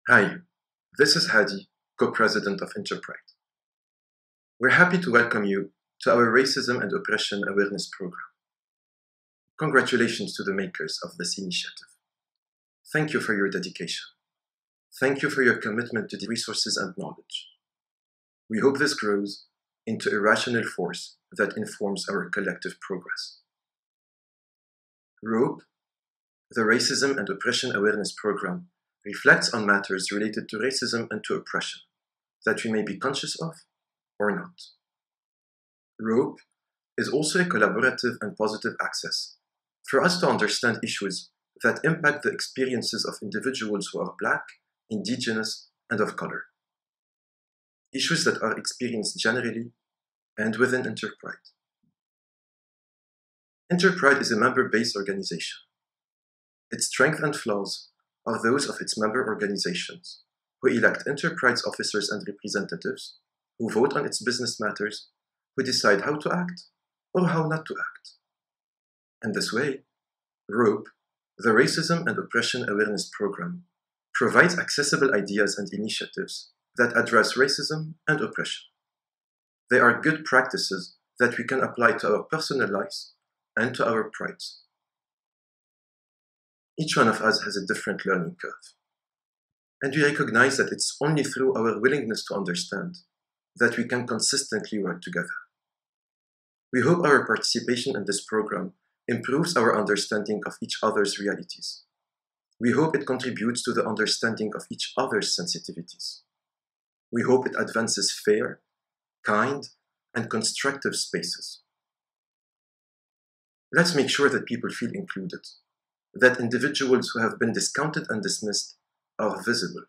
Hi, this is Hadi, co-president of InterPride. We're happy to welcome you to our Racism and Oppression Awareness Program. Congratulations to the makers of this initiative. Thank you for your dedication. Thank you for your commitment to the resources and knowledge. We hope this grows into a rational force that informs our collective progress. ROPE, the Racism and Oppression Awareness Program, reflects on matters related to racism and to oppression that we may be conscious of or not. ROPE is also a collaborative and positive access for us to understand issues that impact the experiences of individuals who are Black, Indigenous, and of color. Issues that are experienced generally and within InterPride. InterPride is a member-based organization. Its strengths and flaws are those of its member organizations, who elect InterPride's officers and representatives, who vote on its business matters, who decide how to act or how not to act. In this way, ROPE, the Racism and Oppression Awareness Program, provides accessible ideas and initiatives that address racism and oppression. They are good practices that we can apply to our personal lives and to our prides. Each one of us has a different learning curve, and we recognize that it's only through our willingness to understand that we can consistently work together. We hope our participation in this program improves our understanding of each other's realities. We hope it contributes to the understanding of each other's sensitivities. We hope it advances fair, kind, and constructive spaces. Let's make sure that people feel included, that individuals who have been discounted and dismissed are visible.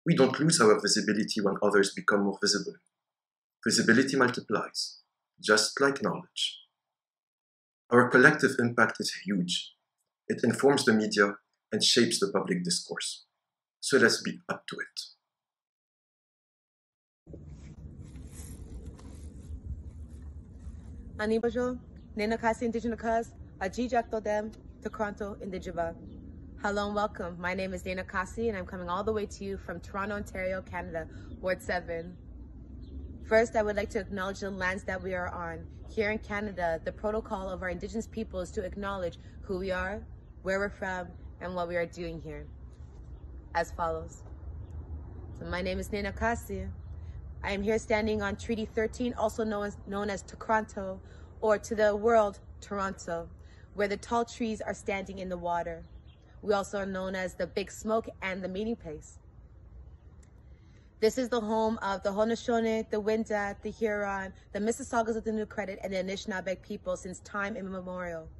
We don't lose our visibility when others become more visible. Visibility multiplies, just like knowledge. Our collective impact is huge. It informs the media and shapes the public discourse. So let's be up to it. Ani bojo, nena kasi indigenous cuz, ajijak to them, to Toronto indigiba. Hello and welcome. My name is Dana Kasi and I'm coming all the way to you from Toronto, Ontario, Canada, Ward 7. First, I would like to acknowledge the lands that we are on. Here in Canada, the protocol of our Indigenous people is to acknowledge who we are, where we're from, and what we are doing here. As follows. So my name is Nena Kasi. I am here standing on Treaty 13, also known as Toronto, or to the world, Toronto, where the tall trees are standing in the water. We also are known as the Big Smoke and the Meeting Place. This is the home of the Haudenosaunee, the Wendat, the Huron, the Mississaugas of the New Credit, and the Anishinaabe people since time immemorial.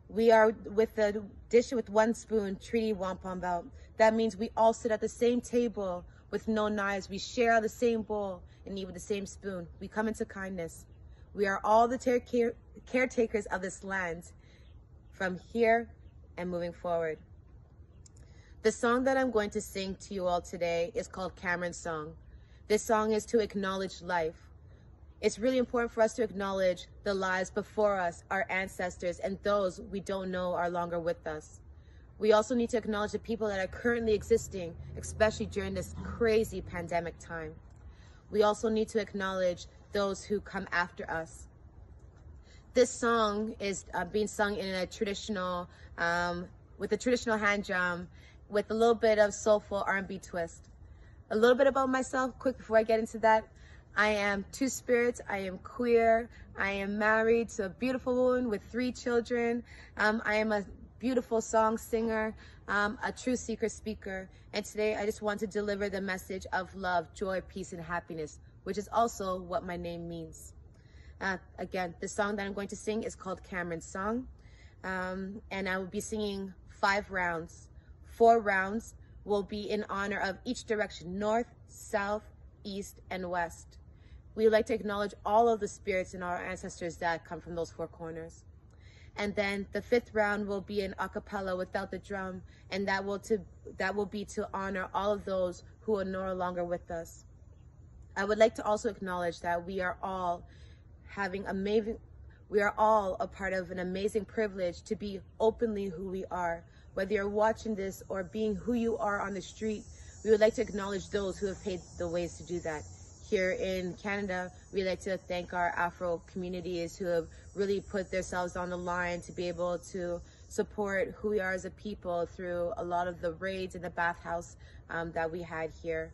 We are with the dish with one spoon, Treaty Wampum Belt. That means we all sit at the same table with no knives. We share the same bowl and eat with the same spoon. We come into kindness. We are all the caretakers of this land from here and moving forward. The song that I'm going to sing to you all today is called Cameron's Song. This song is to acknowledge life. It's really important for us to acknowledge the lives before us, our ancestors, and those we don't know are longer with us. We also need to acknowledge the people that are currently existing, especially during this crazy pandemic time. We also need to acknowledge those who come after us. This song is being sung in a traditional, with a traditional hand drum, with a little bit of soulful R&B twist. A little bit about myself, quick before I get into that. I am two spirits, I am queer, I am married to a beautiful woman with 3 children. I am a beautiful song singer, a true secret speaker. And today I just want to deliver the message of love, joy, peace, and happiness, which is also what my name means. Again, the song that I'm going to sing is called Cameron's Song. And I will be singing 5 rounds. 4 rounds will be in honor of each direction, north, south, east, and west. We would like to acknowledge all of the spirits and our ancestors that come from those 4 corners. And then the 5th round will be an a cappella without the drum, and that will be to honor all of those who are no longer with us. I would like to also acknowledge that we are all having We are all a part of an amazing privilege to be openly who we are. Whether you're watching this or being who you are on the street, we would like to acknowledge those who have paved the ways to do that. Here in Canada, we'd like to thank our Afro communities who have really put themselves on the line to be able to support who we are as a people through a lot of the raids in the bathhouse that we had here.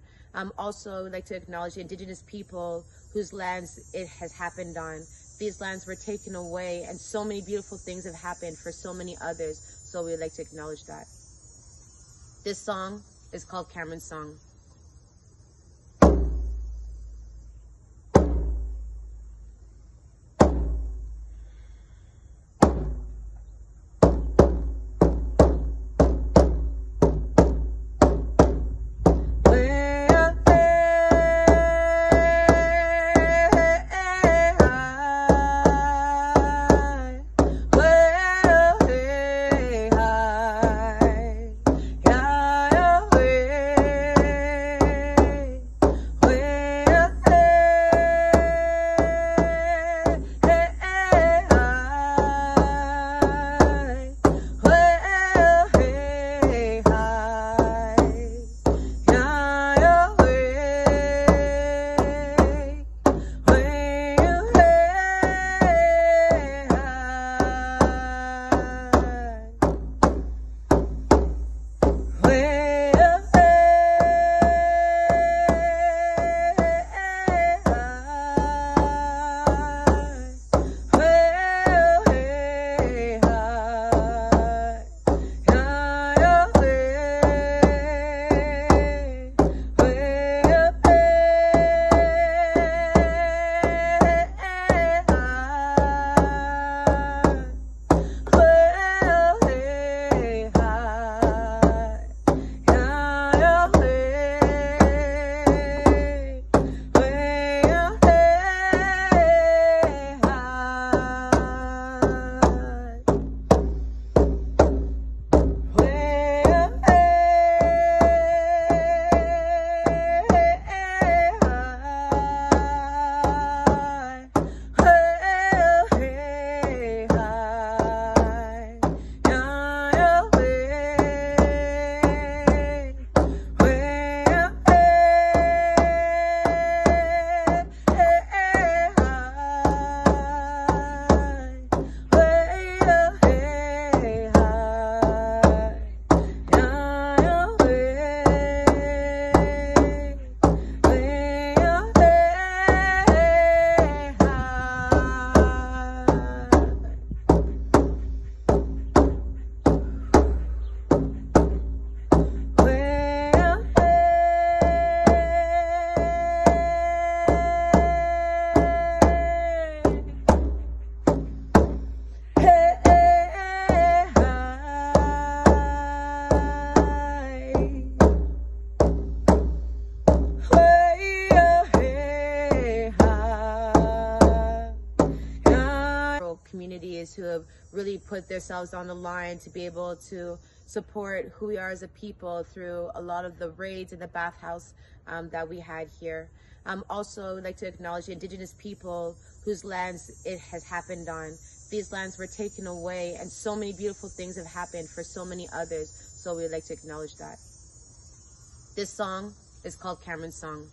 Also, we'd like to acknowledge Indigenous people whose lands it has happened on. These lands were taken away, and so many beautiful things have happened for so many others, so we would like to acknowledge that. This song is called Cameron's Song. Communities who have really put themselves on the line to be able to support who we are as a people through a lot of the raids in the bathhouse that we had here. Also, I'd like to acknowledge Indigenous people whose lands it has happened on. These lands were taken away, and so many beautiful things have happened for so many others, so we would like to acknowledge that. This song is called Cameron's Song.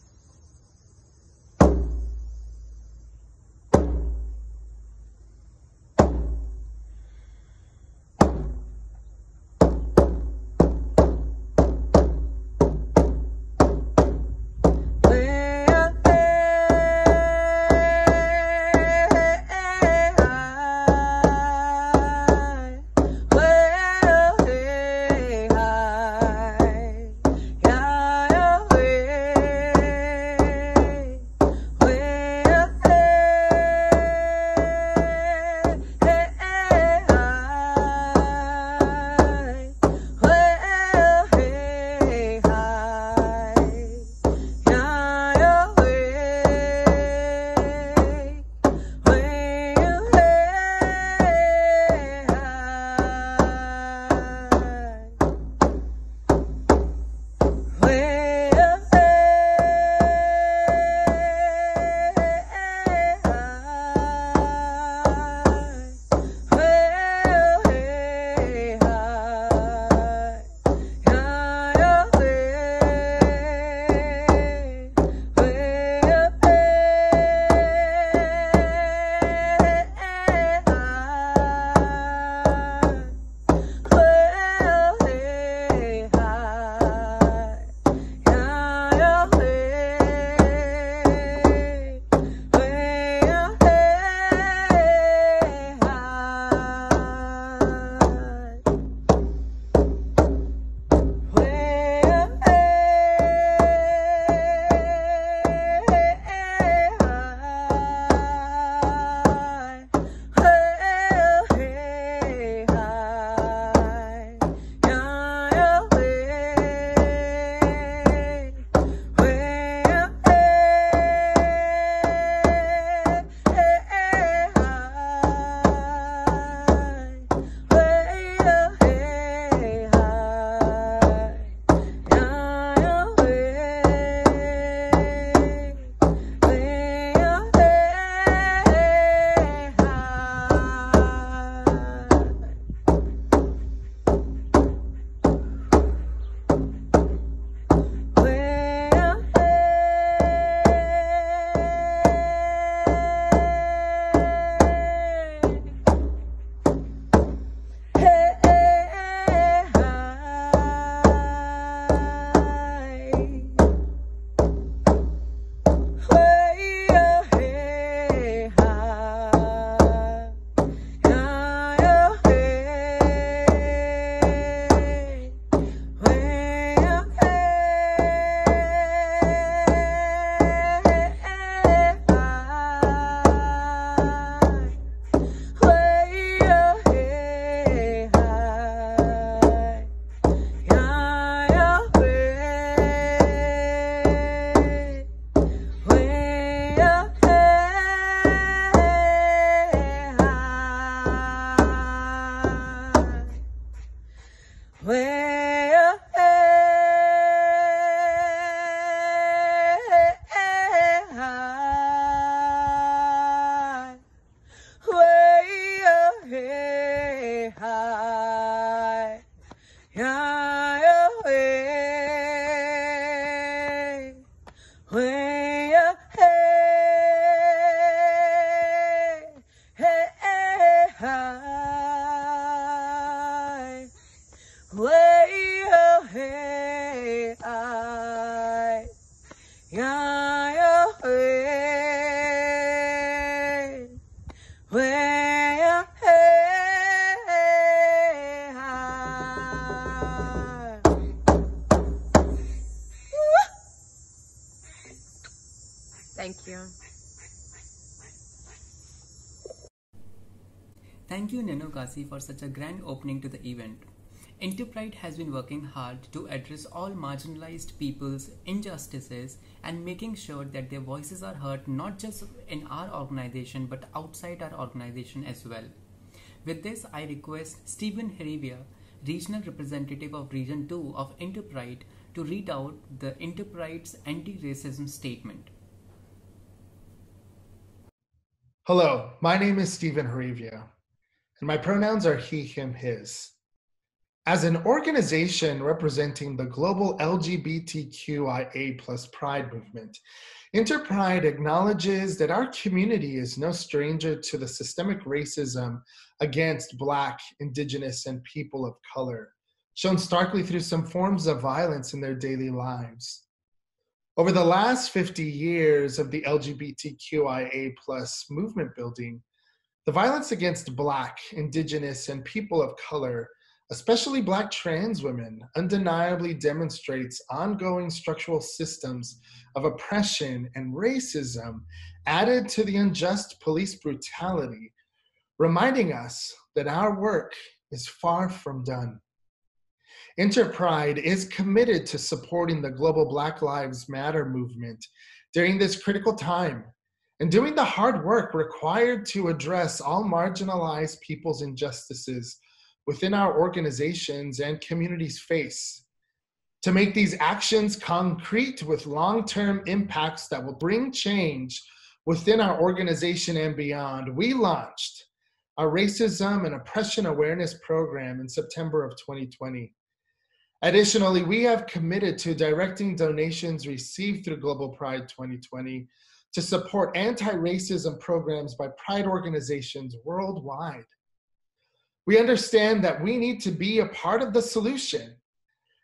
Thank you, Nenokasi, for such a grand opening to the event. InterPride has been working hard to address all marginalized people's injustices and making sure that their voices are heard not just in our organization but outside our organization as well. With this, I request Stephen Herivia, Regional Representative of Region 2 of InterPride, to read out the InterPride's anti-racism statement. Hello, my name is Stephen Herivia, and my pronouns are he, him, his. As an organization representing the global LGBTQIA+ Pride movement, InterPride acknowledges that our community is no stranger to the systemic racism against Black, Indigenous, and people of color, shown starkly through some forms of violence in their daily lives. Over the last 50 years of the LGBTQIA+ movement building, the violence against Black, Indigenous, and people of color, especially Black trans women, undeniably demonstrates ongoing structural systems of oppression and racism added to the unjust police brutality, reminding us that our work is far from done. InterPride is committed to supporting the global Black Lives Matter movement during this critical time and doing the hard work required to address all marginalized people's injustices within our organizations and communities face. To make these actions concrete with long-term impacts that will bring change within our organization and beyond, we launched our Racism and Oppression Awareness Program in September of 2020. Additionally, we have committed to directing donations received through Global Pride 2020 to support anti-racism programs by Pride organizations worldwide. We understand that we need to be a part of the solution.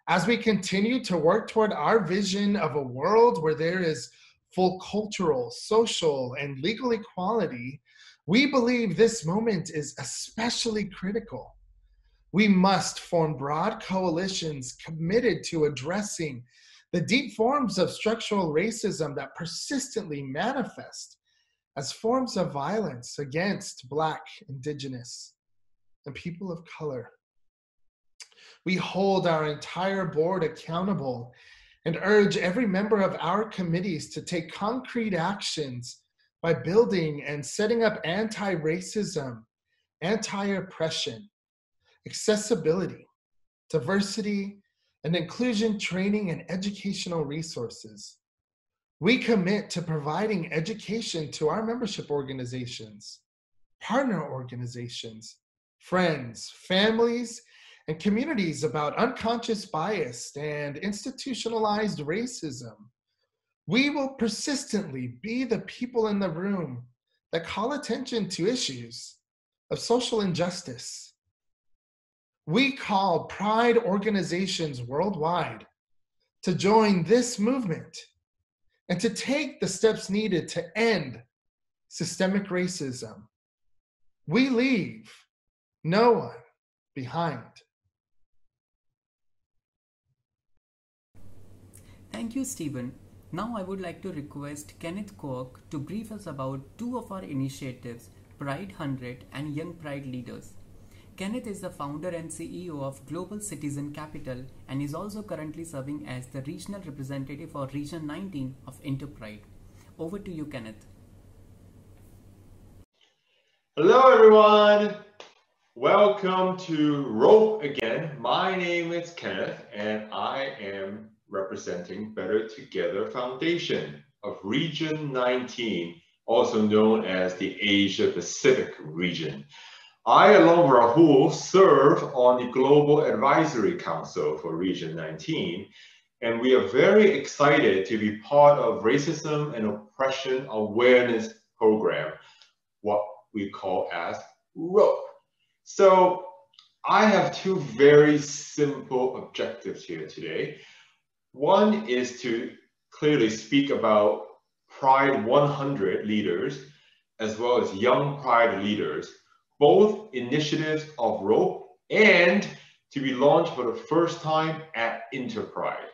As we continue to work toward our vision of a world where there is full cultural, social, and legal equality, we believe this moment is especially critical. We must form broad coalitions committed to addressing the deep forms of structural racism that persistently manifest as forms of violence against Black, Indigenous, and people of color. We hold our entire board accountable and urge every member of our committees to take concrete actions by building and setting up anti-racism, anti-oppression, accessibility, diversity, and inclusion training and educational resources. We commit to providing education to our membership organizations, partner organizations, friends, families, and communities about unconscious bias and institutionalized racism. We will persistently be the people in the room that call attention to issues of social injustice. We call Pride organizations worldwide to join this movement and to take the steps needed to end systemic racism. We leave no one behind. Thank you, Stephen. Now I would like to request Kenneth Koch to brief us about two of our initiatives, Pride 100 and Young Pride Leaders. Kenneth is the founder and CEO of Global Citizen Capital and is also currently serving as the regional representative for Region 19 of InterPride. Over to you, Kenneth. Hello, everyone. Welcome to ROPE again. My name is Kenneth, and I am representing Better Together Foundation of Region 19, also known as the Asia Pacific region. I, along with Rahul, serve on the Global Advisory Council for Region 19, and we are very excited to be part of Racism and Oppression Awareness Program, what we call as ROPE. So I have two very simple objectives here today. One is to clearly speak about Pride 100 leaders, as well as Young Pride leaders, both initiatives of ROPE and to be launched for the first time at InterPride.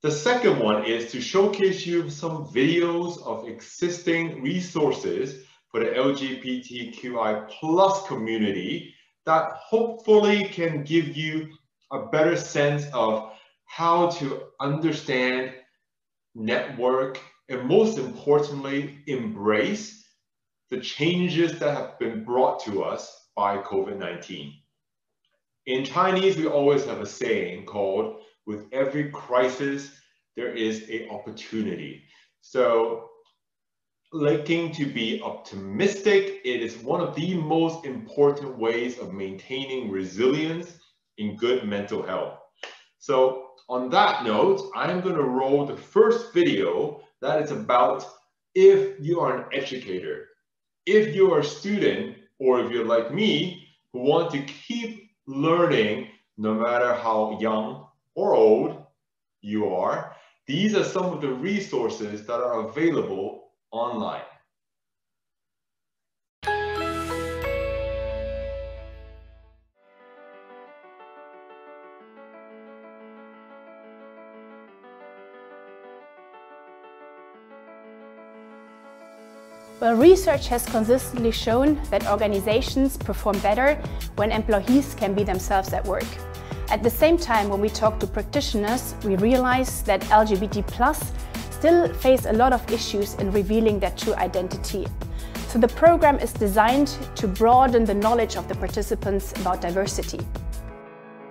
The second one is to showcase you some videos of existing resources for the LGBTQI plus community that hopefully can give you a better sense of how to understand, network, and most importantly, embrace the changes that have been brought to us by COVID-19. In Chinese, we always have a saying called, with every crisis, there is an opportunity. So, looking to be optimistic, it is one of the most important ways of maintaining resilience in good mental health. So, on that note, I'm going to roll the first video that is about if you are an educator, if you're a student, or if you're like me, who want to keep learning no matter how young or old you are, these are some of the resources that are available online. Well, research has consistently shown that organizations perform better when employees can be themselves at work. At the same time, when we talk to practitioners, we realize that LGBT+ still face a lot of issues in revealing their true identity. So the program is designed to broaden the knowledge of the participants about diversity.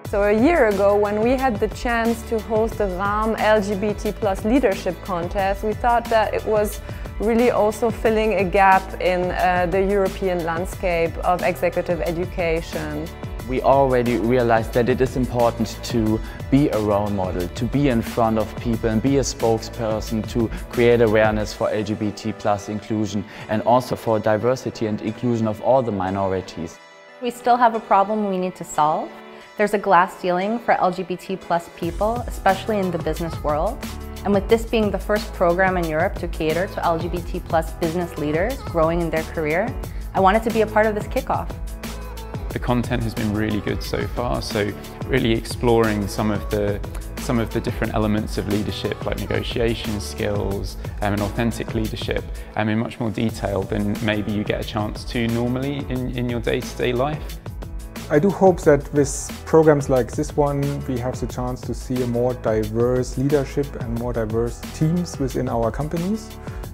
So a year ago, when we had the chance to host the RAM LGBT+ leadership contest, we thought that it was really also filling a gap in the European landscape of executive education. We already realized that it is important to be a role model, to be in front of people and be a spokesperson to create awareness for LGBT+ inclusion and also for diversity and inclusion of all the minorities. We still have a problem we need to solve. There's a glass ceiling for LGBT+ people, especially in the business world. And with this being the first program in Europe to cater to LGBT+ business leaders growing in their career, I wanted to be a part of this kickoff. The content has been really good so far, so really exploring some of the different elements of leadership, like negotiation skills and authentic leadership, in much more detail than maybe you get a chance to normally in your day-to-day life. I do hope that with programs like this one, we have the chance to see a more diverse leadership and more diverse teams within our companies,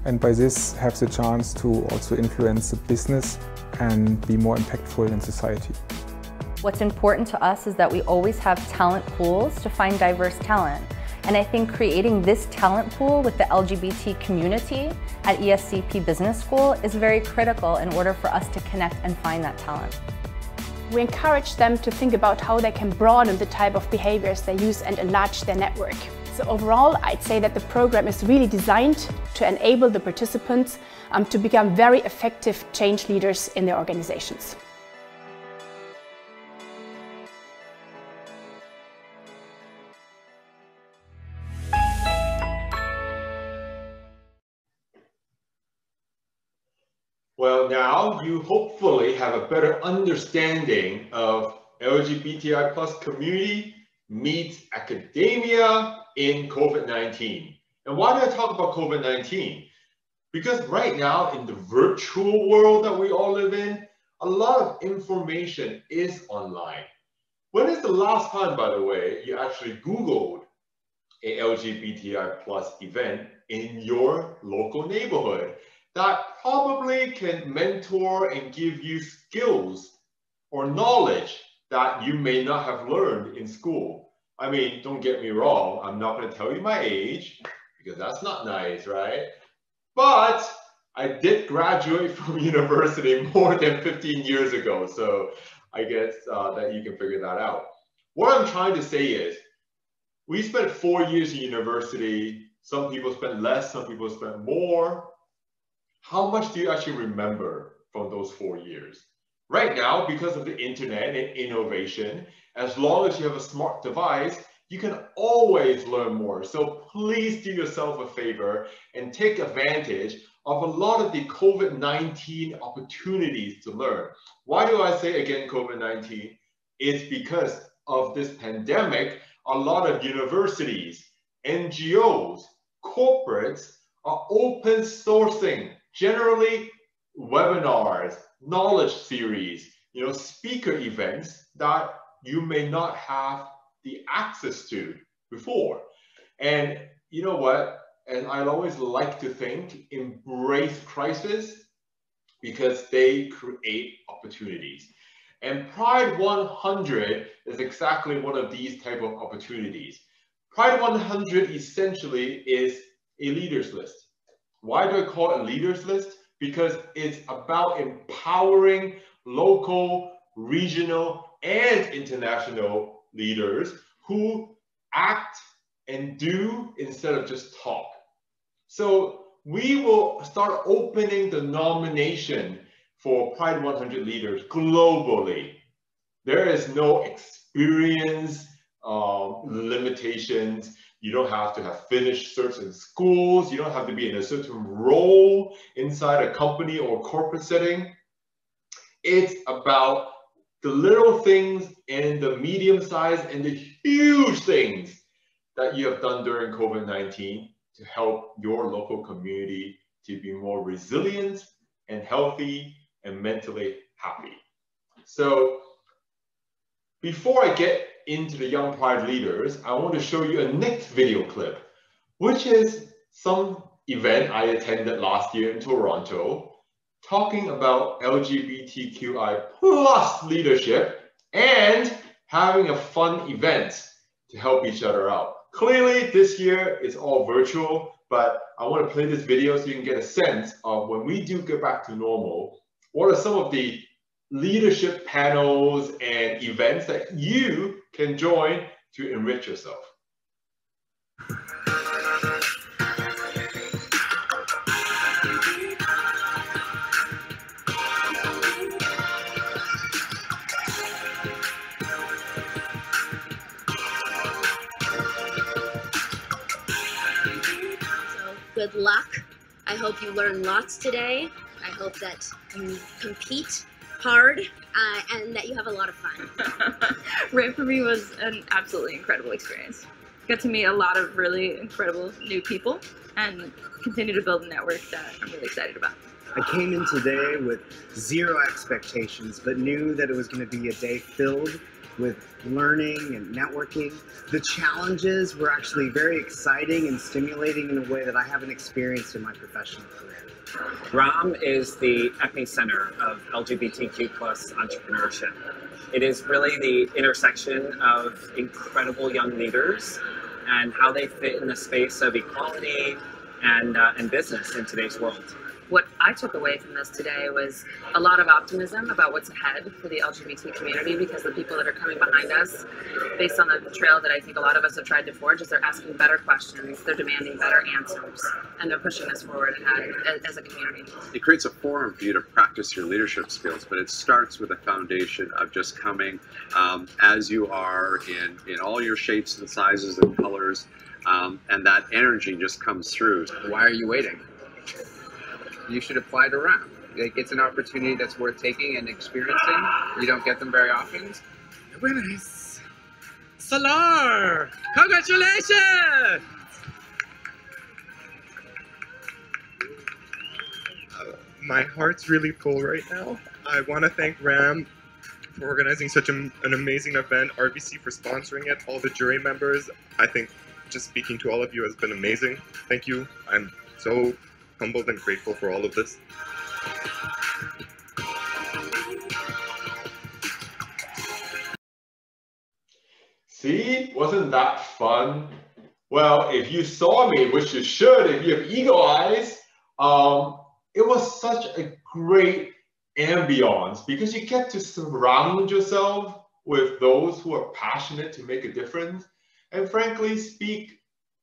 and by this have the chance to also influence the business and be more impactful in society. What's important to us is that we always have talent pools to find diverse talent. And I think creating this talent pool with the LGBT community at ESCP Business School is very critical in order for us to connect and find that talent. We encourage them to think about how they can broaden the type of behaviors they use and enlarge their network. So overall, I'd say that the program is really designed to enable the participants to become very effective change leaders in their organizations. Well, now you hopefully have a better understanding of LGBTI+ community meets academia in COVID-19. And why do I talk about COVID-19? Because right now in the virtual world that we all live in, a lot of information is online. When is the last time, by the way, you actually Googled a LGBTI+ event in your local neighborhood that probably can mentor and give you skills or knowledge that you may not have learned in school? I mean, don't get me wrong, I'm not going to tell you my age because that's not nice, right? But I did graduate from university more than 15 years ago, so I guess that you can figure that out. What I'm trying to say is, we spent 4 years in university. Some people spend less, some people spend more. How much do you actually remember from those 4 years? Right now, because of the internet and innovation, as long as you have a smart device, you can always learn more. So please do yourself a favor and take advantage of a lot of the COVID-19 opportunities to learn. Why do I say again COVID-19? It's because of this pandemic, a lot of universities, NGOs, corporates are open sourcing generally webinars, knowledge series, speaker events that you may not have the access to before. And you know what? And I always like to think, embrace crisis because they create opportunities. And Pride 100 is exactly one of these type of opportunities. Pride 100 essentially is a leaders list. Why do I call it a leaders list? Because it's about empowering local, regional, and international leaders who act and do instead of just talk. So we will start opening the nomination for Pride 100 leaders globally. There is no experience limitations. You don't have to have finished certain schools. You don't have to be in a certain role inside a company or corporate setting. It's about the little things and the medium size and the huge things that you have done during COVID-19 to help your local community to be more resilient and healthy and mentally happy. So before I get into the Young Pride leaders, I want to show you a next video clip, which is some event I attended last year in Toronto, talking about LGBTQI plus leadership and having a fun event to help each other out. Clearly, this year is all virtual, but I want to play this video so you can get a sense of when we do get back to normal, what are some of the leadership panels and events that you can join to enrich yourself. Good luck. I hope you learn lots today. I hope that you compete hard and that you have a lot of fun. RAMP for me was an absolutely incredible experience. Got to meet a lot of really incredible new people and continue to build a network that I'm really excited about. I came in today with zero expectations, but knew that it was going to be a day filled with learning and networking. The challenges were actually very exciting and stimulating in a way that I haven't experienced in my professional career. RAM is the epicenter of LGBTQ plus entrepreneurship. It is really the intersection of incredible young leaders and how they fit in the space of equality and business in today's world. What I took away from this today was a lot of optimism about what's ahead for the LGBT community, because the people that are coming behind us, based on the trail that I think a lot of us have tried to forge, is they're asking better questions, they're demanding better answers, and they're pushing us forward as a community. It creates a forum for you to practice your leadership skills, but it starts with a foundation of just coming as you are in all your shapes and sizes and colors, and that energy just comes through. Why are you waiting? You should apply to RAM. It's an opportunity that's worth taking and experiencing. You don't get them very often. Winners! Salar! Congratulations! My heart's really full right now. I want to thank RAM for organizing such an amazing event, RBC for sponsoring it, all the jury members. I think just speaking to all of you has been amazing. Thank you. I'm so humbled and grateful for all of this. See, wasn't that fun? Well, if you saw me, which you should if you have eagle eyes, it was such a great ambiance because you get to surround yourself with those who are passionate to make a difference and frankly speak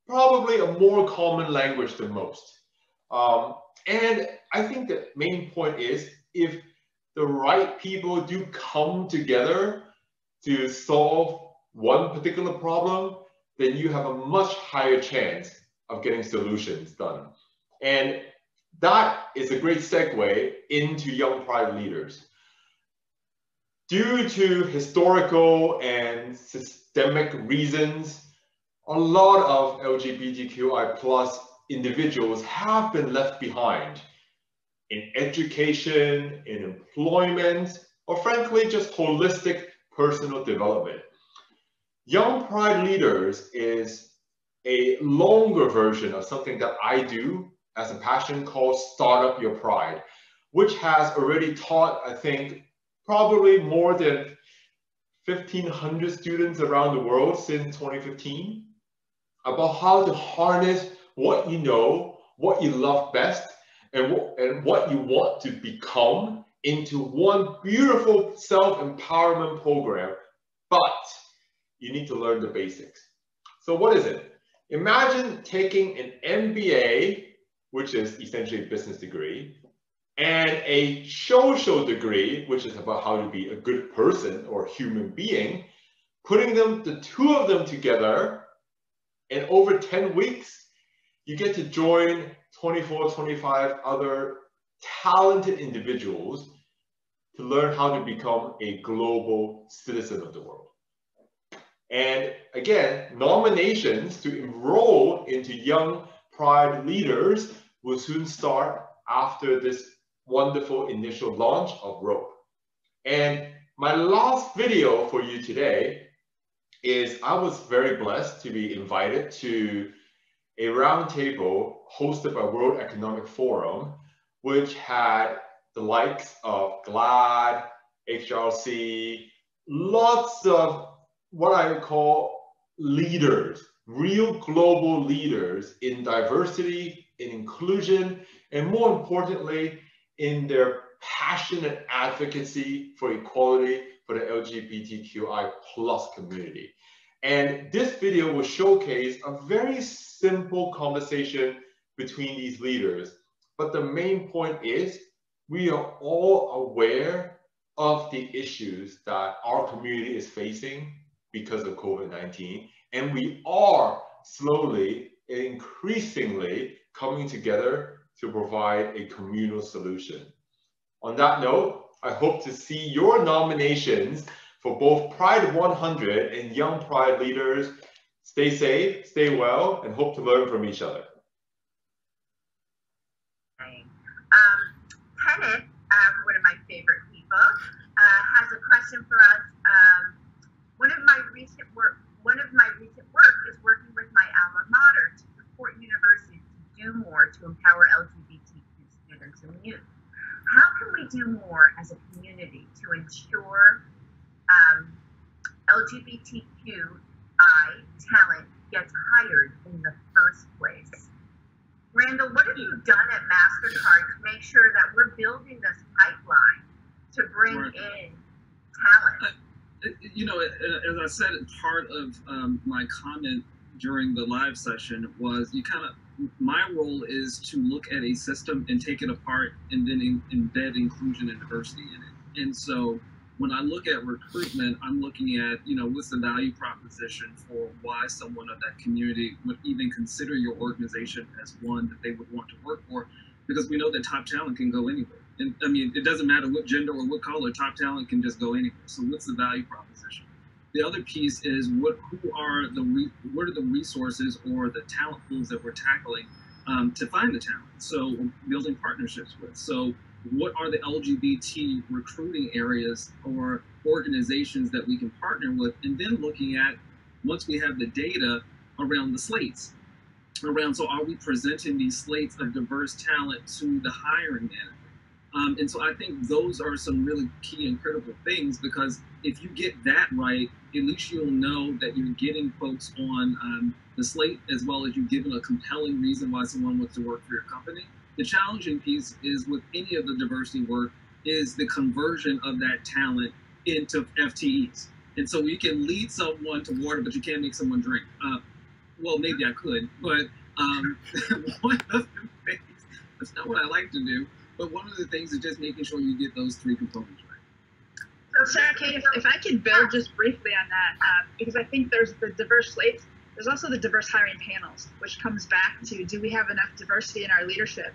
probably a more common language than most. And I think the main point is if the right people do come together to solve one particular problem, then you have a much higher chance of getting solutions done. And that is a great segue into Young Pride leaders. Due to historical and systemic reasons, a lot of LGBTQI+ individuals have been left behind. in education, in employment, or frankly, just holistic personal development. Young Pride Leaders is a longer version of something that I do as a passion called Start Up Your Pride, which has already taught, I think, probably more than 1,500 students around the world since 2015 about how to harness what you know, what you love best, and what you want to become into one beautiful self-empowerment program, but you need to learn the basics. So what is it? Imagine taking an MBA, which is essentially a business degree, and a social degree, which is about how to be a good person or human being, putting them, the two of them together, and over 10 weeks, you get to join 24, 25 other talented individuals to learn how to become a global citizen of the world. And again, nominations to enroll into Young Pride Leaders will soon start after this wonderful initial launch of ROPE. And my last video for you today is I was very blessed to be invited to a roundtable hosted by World Economic Forum, which had the likes of GLAAD, HRC, lots of what I would call leaders, real global leaders in diversity, in inclusion, and more importantly, in their passionate advocacy for equality for the LGBTQI+ community. And this video will showcase a very simple conversation between these leaders. But the main point is we are all aware of the issues that our community is facing because of COVID-19. And we are slowly and increasingly coming together to provide a communal solution. On that note, I hope to see your nominations for both Pride 100 and Young Pride Leaders. Stay safe, stay well, and hope to learn from each other. Kenneth, one of my favorite people, has a question for us. One of my recent work is working with my alma mater to support universities to do more to empower LGBTQ students and youth. How can we do more as a community to ensure LGBTQI talent gets hired in the first place? Randall, what have you done at MasterCard to make sure that we're building this pipeline to bring in talent? You know, as I said, part of my comment during the live session was my role is to look at a system and take it apart and then embed inclusion and diversity in it. And so when I look at recruitment, I'm looking at, what's the value proposition for why someone of that community would even consider your organization as one that they would want to work for, because we know that top talent can go anywhere. And I mean, it doesn't matter what gender or what color, top talent can just go anywhere. So what's the value proposition? The other piece is what are the resources or the talent pools that we're tackling to find the talent? So building partnerships with. So what are the LGBT recruiting areas or organizations that we can partner with? And then looking at, once we have the data around the slates, so are we presenting these slates of diverse talent to the hiring manager? And so I think those are some really key and critical things, because if you get that right, at least you'll know that you're getting folks on the slate, as well as you've given a compelling reason why someone wants to work for your company. The challenging piece is with any of the diversity work is the conversion of that talent into FTEs. And so you can lead someone to water, but you can't make someone drink. Well, maybe I could, but one of the things, that's not what I like to do, but one of the things is just making sure you get those three components right. So Sarah Kate, if I could build just briefly on that, because I think there's the diverse slates, there's also the diverse hiring panels, which comes back to, do we have enough diversity in our leadership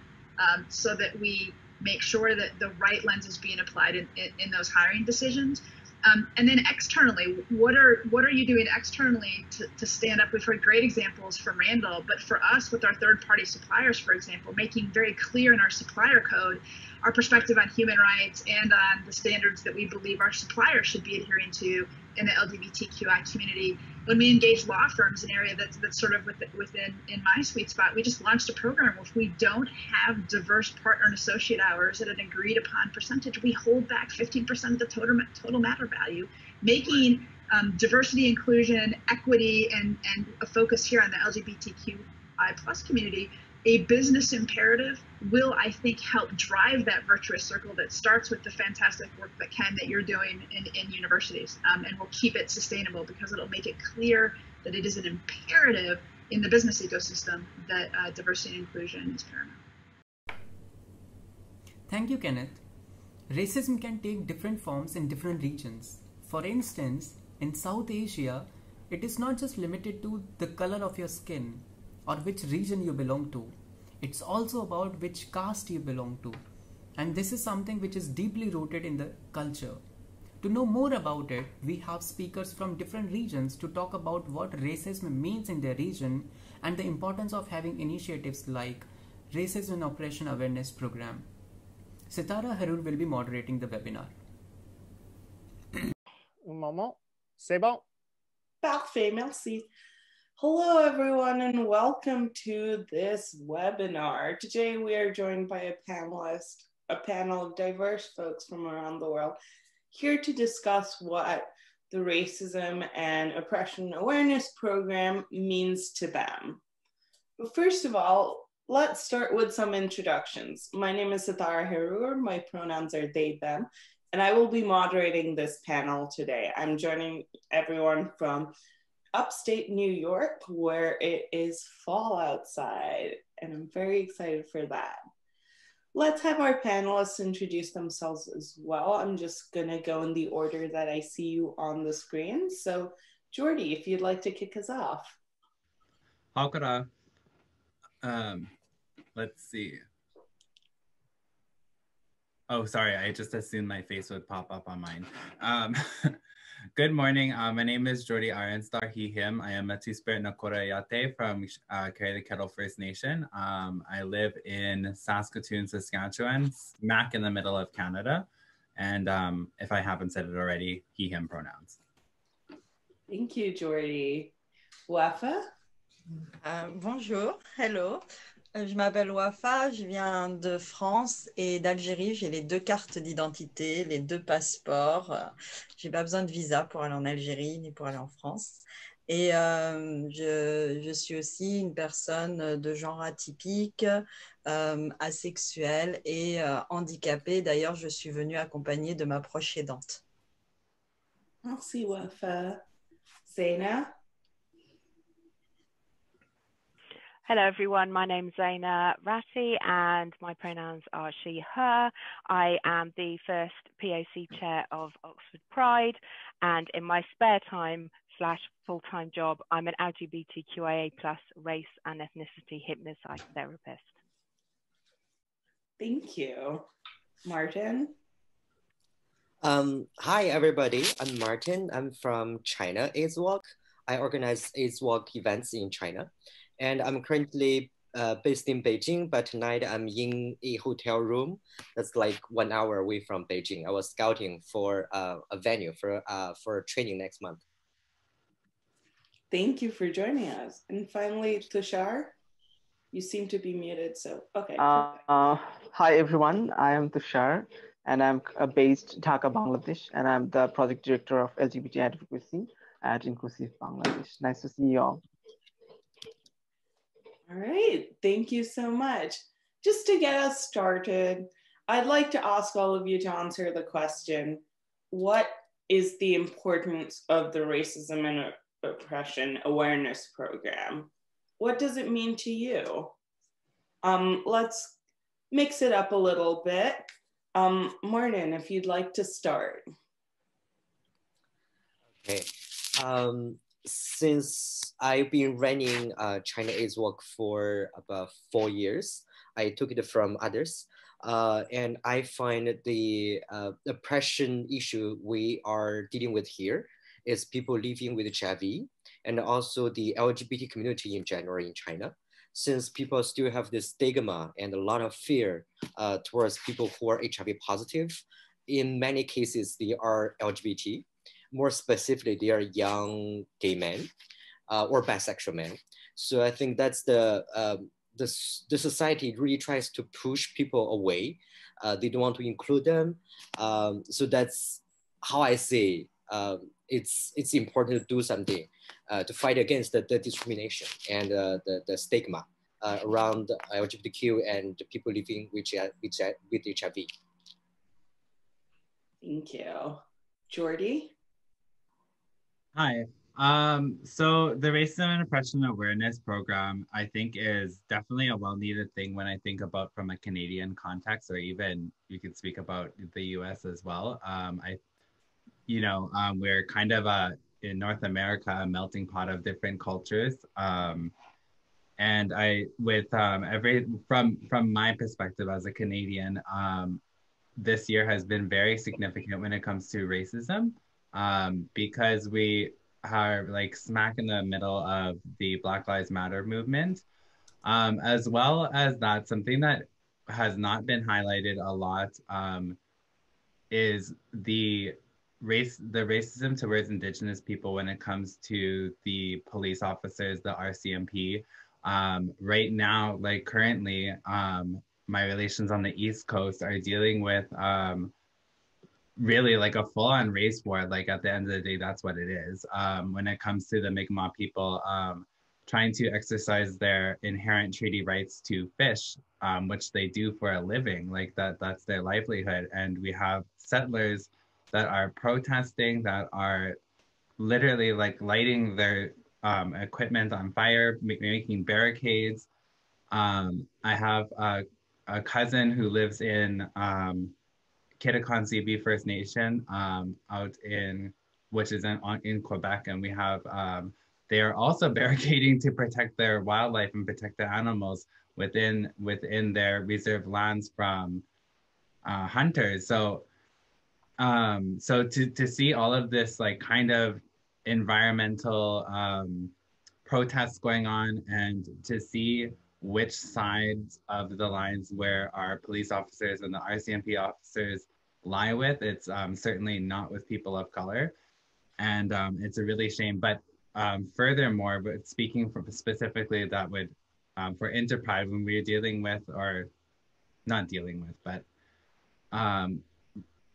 so that we make sure that the right lens is being applied in those hiring decisions? And then externally, what are you doing externally to stand up? We've heard great examples from Randall, but for us with our third-party suppliers, for example, making very clear in our supplier code our perspective on human rights and on the standards that we believe our suppliers should be adhering to in the LGBTQI community. When we engage law firms, an area that's sort of within my sweet spot, we just launched a program where if we don't have diverse partner and associate hours at an agreed upon percentage, we hold back 15% of the total matter value, making diversity, inclusion, equity, and a focus here on the LGBTQI plus community a business imperative will, I think, help drive that virtuous circle that starts with the fantastic work that Ken, that you're doing in universities, and will keep it sustainable because it'll make it clear that it is an imperative in the business ecosystem that diversity and inclusion is paramount. Thank you, Kenneth. Racism can take different forms in different regions. For instance, in South Asia, it is not just limited to the color of your skin or which region you belong to. It's also about which caste you belong to. And this is something which is deeply rooted in the culture. To know more about it, we have speakers from different regions to talk about what racism means in their region and the importance of having initiatives like Racism and Oppression Awareness Program. Sitara Harur will be moderating the webinar. Un moment. C'est bon. Parfait, merci. Hello, everyone, and welcome to this webinar. Today, we are joined by a panel of diverse folks from around the world, here to discuss what the Racism and Oppression Awareness Program means to them. But first of all, let's start with some introductions. My name is Sitara Harur, my pronouns are they, them, and I will be moderating this panel today. I'm joining everyone from upstate New York, where it is fall outside, and I'm very excited for that. Let's have our panelists introduce themselves as well. I'm just gonna go in the order that I see you on the screen. So Jordy, if you'd like to kick us off. Hakara. Let's see. Oh, sorry, I just assumed my face would pop up on mine. Good morning. My name is Jordy Arenstar, he, him. I am a Two-Spirit Nakorayate from Carry the Kettle First Nation. I live in Saskatoon, Saskatchewan, smack in the middle of Canada. And if I haven't said it already, he, him pronouns. Thank you, Jordy. Wafa? Bonjour, hello. Je m'appelle Wafa, je viens de France et d'Algérie. J'ai les deux cartes d'identité, les deux passeports. J'ai pas besoin de visa pour aller en Algérie ni pour aller en France. Et je suis aussi une personne de genre atypique, asexuelle et handicapée. D'ailleurs, je suis venue accompagnée de ma proche aidante. Merci, Wafa. Zaina? Hello everyone, my name is Zaina Ratti and my pronouns are she, her. I am the first POC chair of Oxford Pride, and in my spare time / full-time job, I'm an LGBTQIA+ race and ethnicity hypnotherapist. Thank you. Martin? Hi everybody, I'm Martin. I'm from China AIDS Walk. I organize AIDS Walk events in China. And I'm currently based in Beijing, but tonight I'm in a hotel room that's like 1 hour away from Beijing. I was scouting for a venue for training next month. Thank you for joining us. And finally, Tushar, you seem to be muted, so okay. Hi everyone, I am Tushar, and I'm based in Dhaka, Bangladesh, and I'm the project director of LGBT advocacy at Inclusive Bangladesh. Nice to see you all. All right, thank you so much. Just to get us started, I'd like to ask all of you to answer the question, what is the importance of the Racism and Oppression Awareness Program? What does it mean to you? Let's mix it up a little bit. Martin, if you'd like to start. Okay. Since I've been running China AIDS Walk for about 4 years, I took it from others. And I find the oppression issue we are dealing with here is people living with HIV and also the LGBT community in general in China, since people still have this stigma and a lot of fear towards people who are HIV positive. In many cases, they are LGBT. More specifically, they are young gay men or bisexual men. So I think that's the society really tries to push people away. They don't want to include them. So that's how I say it's important to do something to fight against the discrimination and the stigma around LGBTQ and people living with HIV. Thank you. Jordy? Hi. So the Racism and Oppression Awareness Program, I think, is definitely a well-needed thing when I think about from a Canadian context, or even you could speak about the U.S. as well. We're kind of in North America, a melting pot of different cultures. And from my perspective as a Canadian, this year has been very significant when it comes to racism, because we are like smack in the middle of the Black Lives Matter movement, as well as that something that has not been highlighted a lot is the racism towards Indigenous people when it comes to the police officers, the RCMP. Right now, like currently, my relations on the East Coast are dealing with really like a full-on race war. Like at the end of the day, that's what it is. When it comes to the Mi'kmaq people trying to exercise their inherent treaty rights to fish, which they do for a living, like that's their livelihood. And we have settlers that are protesting, that are literally like lighting their equipment on fire, making barricades. I have a cousin who lives in Kittaconzebe First Nation out in, which is in Quebec, and we have they are also barricading to protect their wildlife and protect the animals within their reserved lands from hunters. So to see all of this like kind of environmental protests going on, and to see which sides of the lines where our police officers and the RCMP officers lie with, it's certainly not with people of color. And it's a really shame. But furthermore, but speaking specifically that would, for InterPride, when we're dealing with, or not dealing with, but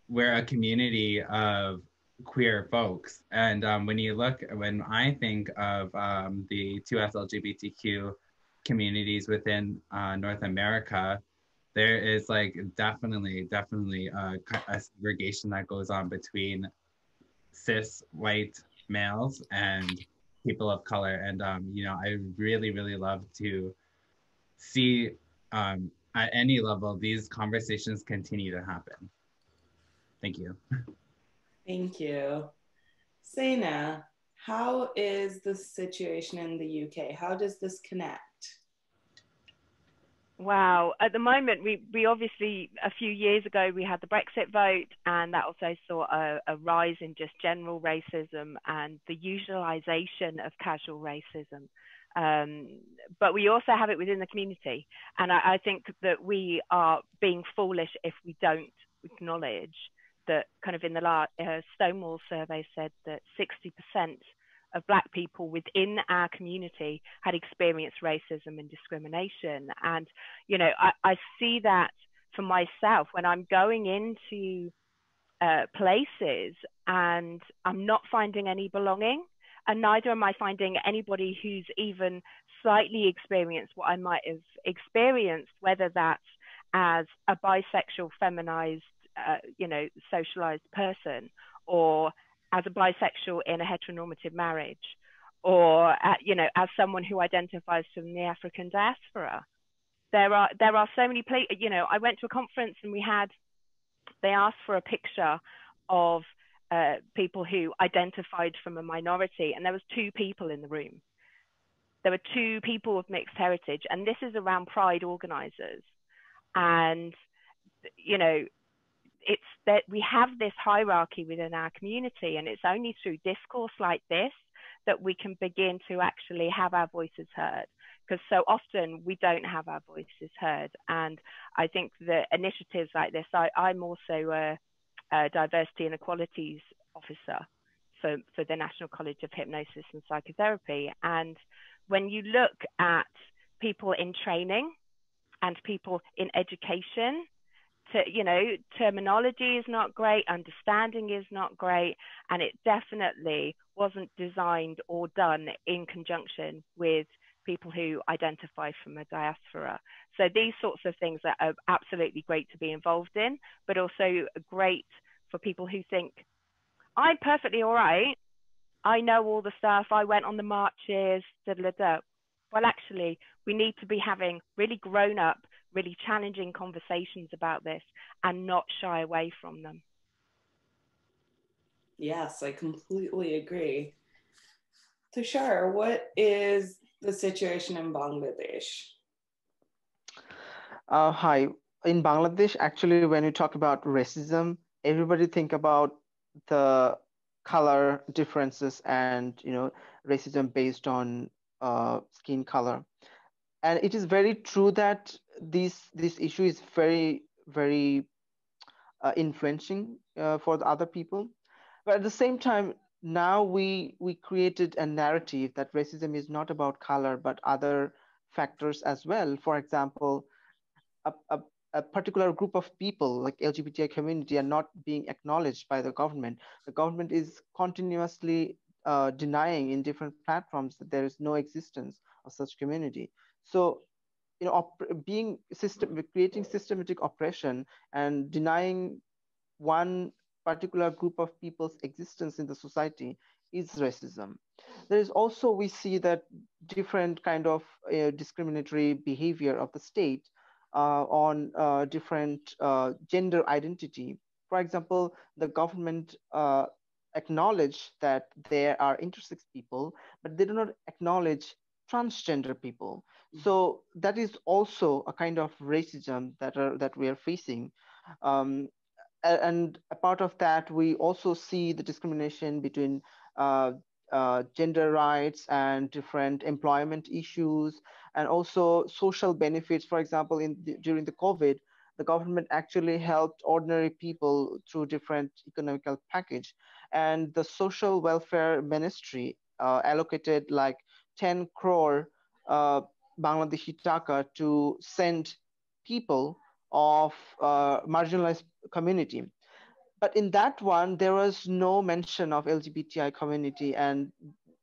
we're a community of queer folks. And when I think of the 2S LGBTQ communities within North America, there is like definitely a segregation that goes on between cis white males and people of color. And I really love to see at any level these conversations continue to happen. Thank you. Thank you. Sena, how is the situation in the UK? How does this connect? Wow. At the moment, we obviously, a few years ago, we had the Brexit vote, and that also saw a rise in just general racism and the utilization of casual racism. But we also have it within the community. And I think that we are being foolish if we don't acknowledge that kind of in the last Stonewall survey said that 60% of Black people within our community had experienced racism and discrimination. And, I see that for myself when I'm going into places and I'm not finding any belonging, and neither am I finding anybody who's even slightly experienced what I might have experienced, whether that's as a bisexual, feminized, socialized person, or as a bisexual in a heteronormative marriage, or as someone who identifies from the African diaspora. There are so many places. I went to a conference and they asked for a picture of people who identified from a minority, and there was 2 people in the room. There were 2 people of mixed heritage, and this is around Pride organizers. And you know, it's that we have this hierarchy within our community, and it's only through discourse like this that we can begin to actually have our voices heard, because so often we don't have our voices heard. And I think that initiatives like this, I'm also a diversity and equalities officer for the National College of Hypnosis and Psychotherapy. And when you look at people in training and people in education, terminology is not great, understanding is not great, and it definitely wasn't designed or done in conjunction with people who identify from a diaspora. So these sorts of things are absolutely great to be involved in, but also great for people who think, I'm perfectly all right, I know all the stuff, I went on the marches, da-da-da. Well, actually, we need to be having really grown up, really challenging conversations about this and not shy away from them. Yes, I completely agree. Tushar, what is the situation in Bangladesh? Hi. In Bangladesh, actually, when you talk about racism, everybody think about the color differences and racism based on skin color. And it is very true that this issue is very, very influencing for the other people. But at the same time, now we created a narrative that racism is not about color, but other factors as well. For example, a particular group of people like LGBTI community are not being acknowledged by the government. The government is continuously denying in different platforms that there is no existence of such community. So, creating systematic oppression and denying one particular group of people's existence in the society is racism. There is also, we see that different kind of discriminatory behavior of the state on different gender identity. For example, the government acknowledge that there are intersex people, but they do not acknowledge transgender people. So that is also a kind of racism that we are facing. And a part of that, we also see the discrimination between gender rights and different employment issues, and also social benefits. For example, during the COVID, the government actually helped ordinary people through different economical package, and the social welfare ministry allocated like 10 crore Bangladeshi taka to send people of marginalized community. But in that one, there was no mention of LGBTI community, and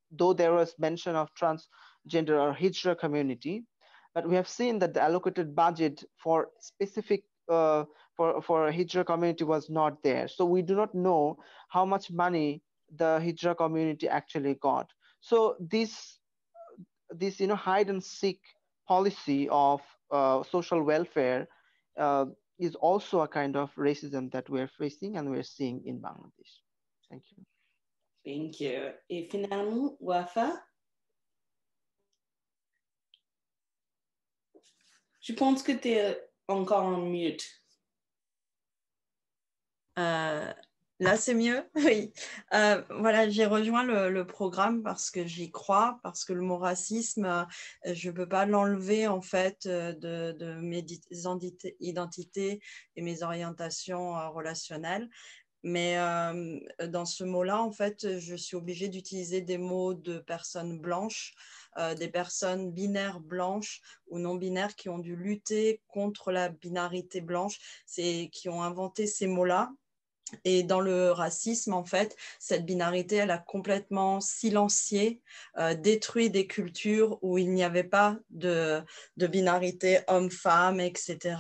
though there was mention of transgender or hijra community, but we have seen that the allocated budget for specific for hijra community was not there. So we do not know how much money the hijra community actually got. So this hide and seek policy of social welfare is also a kind of racism that we're facing and we're seeing in Bangladesh. Thank you. Thank you. Et finalement, Wafa? Je pense que tu es encore en mute. Là, c'est mieux. Oui. Voilà, j'ai rejoint le programme parce que j'y crois, parce que le mot racisme, je ne peux pas l'enlever en fait de mes identités et mes orientations relationnelles. Mais dans ce mot-là, en fait, je suis obligée d'utiliser des mots de personnes blanches, des personnes binaires blanches ou non binaires qui ont dû lutter contre la binarité blanche, qui ont inventé ces mots-là. Et dans le racisme, en fait, cette binarité, elle a complètement silencié, détruit des cultures où il n'y avait pas de binarité homme-femme, etc.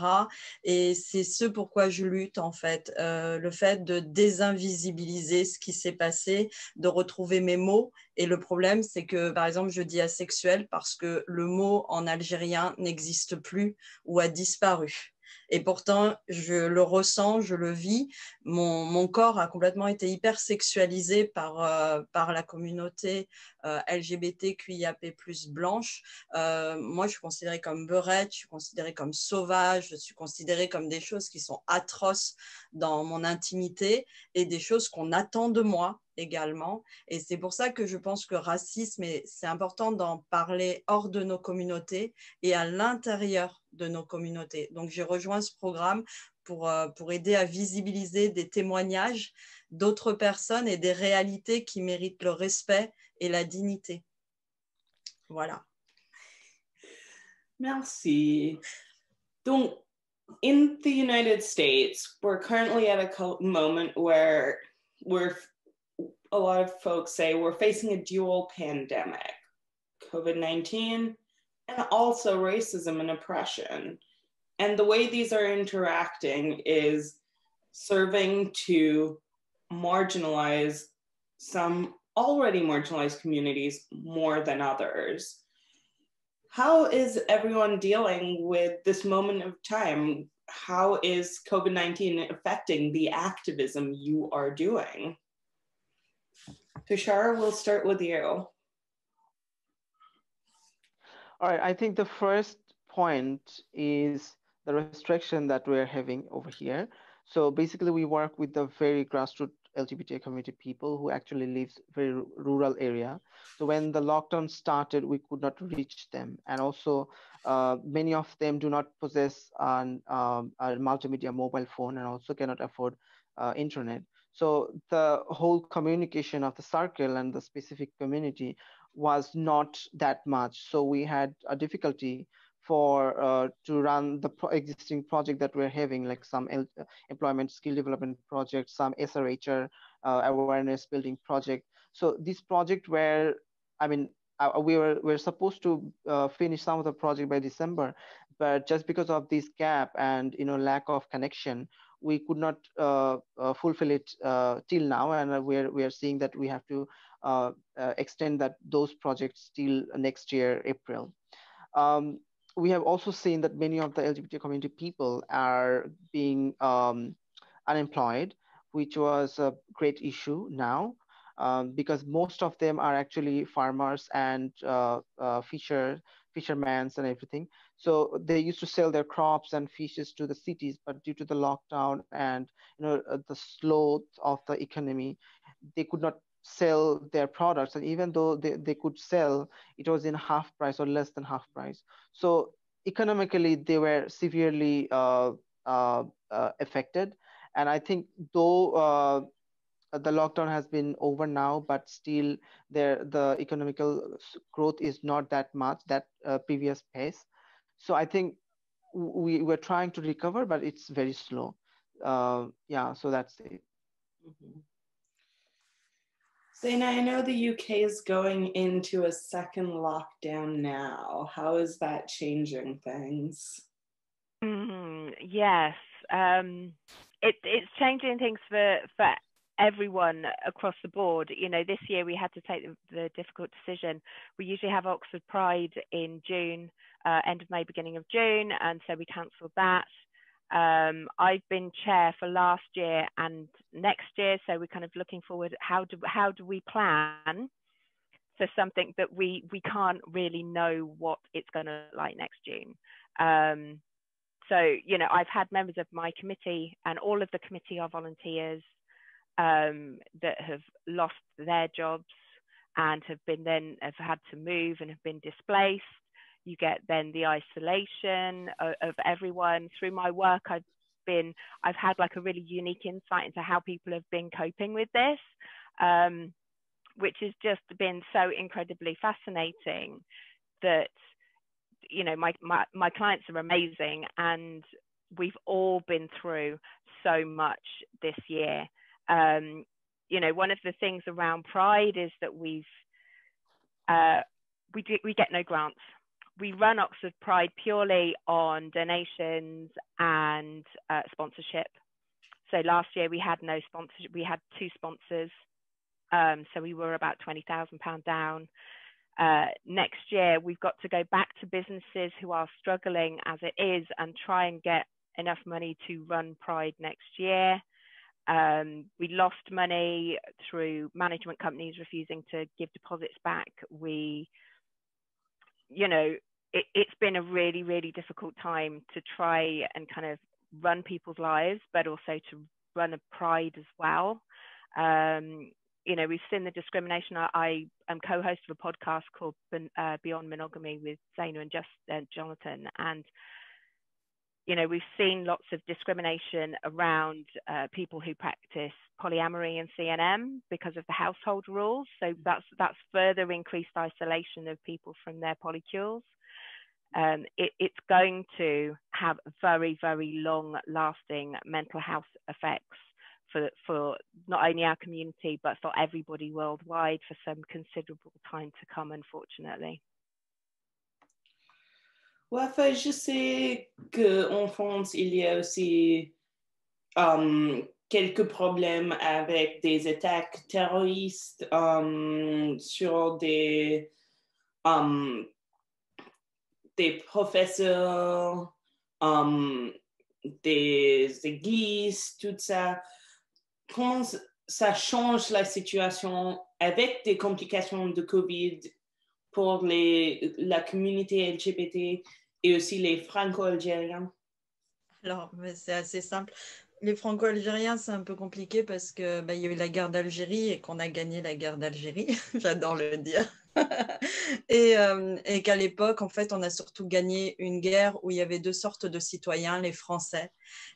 Et c'est ce pourquoi je lutte, en fait. Le fait de désinvisibiliser ce qui s'est passé, de retrouver mes mots. Et le problème, c'est que, par exemple, je dis asexuel parce que le mot en algérien n'existe plus ou a disparu. Et pourtant, je le ressens, je le vis. Mon corps a complètement été hyper sexualisé par la communauté LGBTQIAP+ blanche. Moi, je suis considérée comme beurette, je suis considérée comme sauvage, je suis considérée comme des choses qui sont atroces dans mon intimité et des choses qu'on attend de moi également. Et c'est pour ça que je pense que racisme, c'est important d'en parler hors de nos communautés et à l'intérieur de nos communautés. Donc, j'ai rejoint ce programme pour aider à visibiliser des témoignages d'autres personnes et des réalités qui méritent le respect et la dignité. Voilà. Merci. Donc, in the United States, we're currently at a moment where a lot of folks say we're facing a dual pandemic, COVID-19 and also racism and oppression. And the way these are interacting is serving to marginalize some already marginalized communities more than others. How is everyone dealing with this moment of time? How is COVID-19 affecting the activism you are doing? Tushar, we'll start with you. All right, I think the first point is the restriction that we're having over here. So basically we work with the very grassroots LGBT community people who actually lives very rural area. So when the lockdown started, we could not reach them. And also many of them do not possess a multimedia mobile phone and also cannot afford internet. So the whole communication of the circle and the specific community was not that much. So we had a difficulty for to run the existing project that we're having, like some employment skill development project, some SRHR awareness building project. So this project where, I mean, we were supposed to finish some of the project by December, but just because of this gap and lack of connection, we could not fulfill it till now, and we are seeing that we have to extend those projects till next year April. We have also seen that many of the LGBT community people are being unemployed, which was a great issue now, because most of them are actually farmers and fishermen and everything. So they used to sell their crops and fishes to the cities, but due to the lockdown and the slow of the economy, they could not sell their products, and even though they could sell, it was in half price or less than half price. So economically they were severely affected. And I think though the lockdown has been over now, but still the economical growth is not that much, that previous pace. So I think we're trying to recover, but it's very slow. Yeah, so that's it. Mm-hmm. Zaina, I know the UK is going into a second lockdown now. How is that changing things? Yes, it's changing things for everyone across the board. This year we had to take the difficult decision. We usually have Oxford Pride in June, end of May, beginning of June, and so we cancelled that. I've been chair for last year and next year, so we're kind of looking forward. How do we plan for something that we can't really know what it's going to look like next June? So I've had members of my committee, and all of the committee are volunteers that have lost their jobs and have had to move and have been displaced. You get then the isolation of everyone. Through my work, I've had like a really unique insight into how people have been coping with this, which has just been so incredibly fascinating. That my clients are amazing, and we've all been through so much this year. One of the things around Pride is that we get no grants. We run Oxford Pride purely on donations and sponsorship. So last year we had no sponsorship. We had 2 sponsors. So we were about £20,000 down. Next year we've got to go back to businesses who are struggling as it is and try and get enough money to run Pride next year. We lost money through management companies refusing to give deposits back. It's been a really, really difficult time to try and kind of run people's lives, but also to run a Pride as well. We've seen the discrimination. I am co-host of a podcast called Beyond Monogamy with Zaina and Jonathan, and we've seen lots of discrimination around people who practice polyamory and CNM because of the household rules. So that's further increased isolation of people from their polycules. It's going to have very, very long-lasting mental health effects for not only our community, but for everybody worldwide for some considerable time to come, unfortunately. Ouais, je sais qu'en France, il y a aussi quelques problèmes avec des attaques terroristes sur des professeurs, des églises, tout ça. Comment ça change la situation avec des complications de Covid pour la communauté LGBT et aussi les franco-algériens? Alors, c'est assez simple. Les franco-algériens, c'est un peu compliqué parce que il y a eu la guerre d'Algérie et qu'on a gagné la guerre d'Algérie, j'adore le dire. Et qu'à l'époque, en fait, on a surtout gagné une guerre où il y avait deux sortes de citoyens, les Français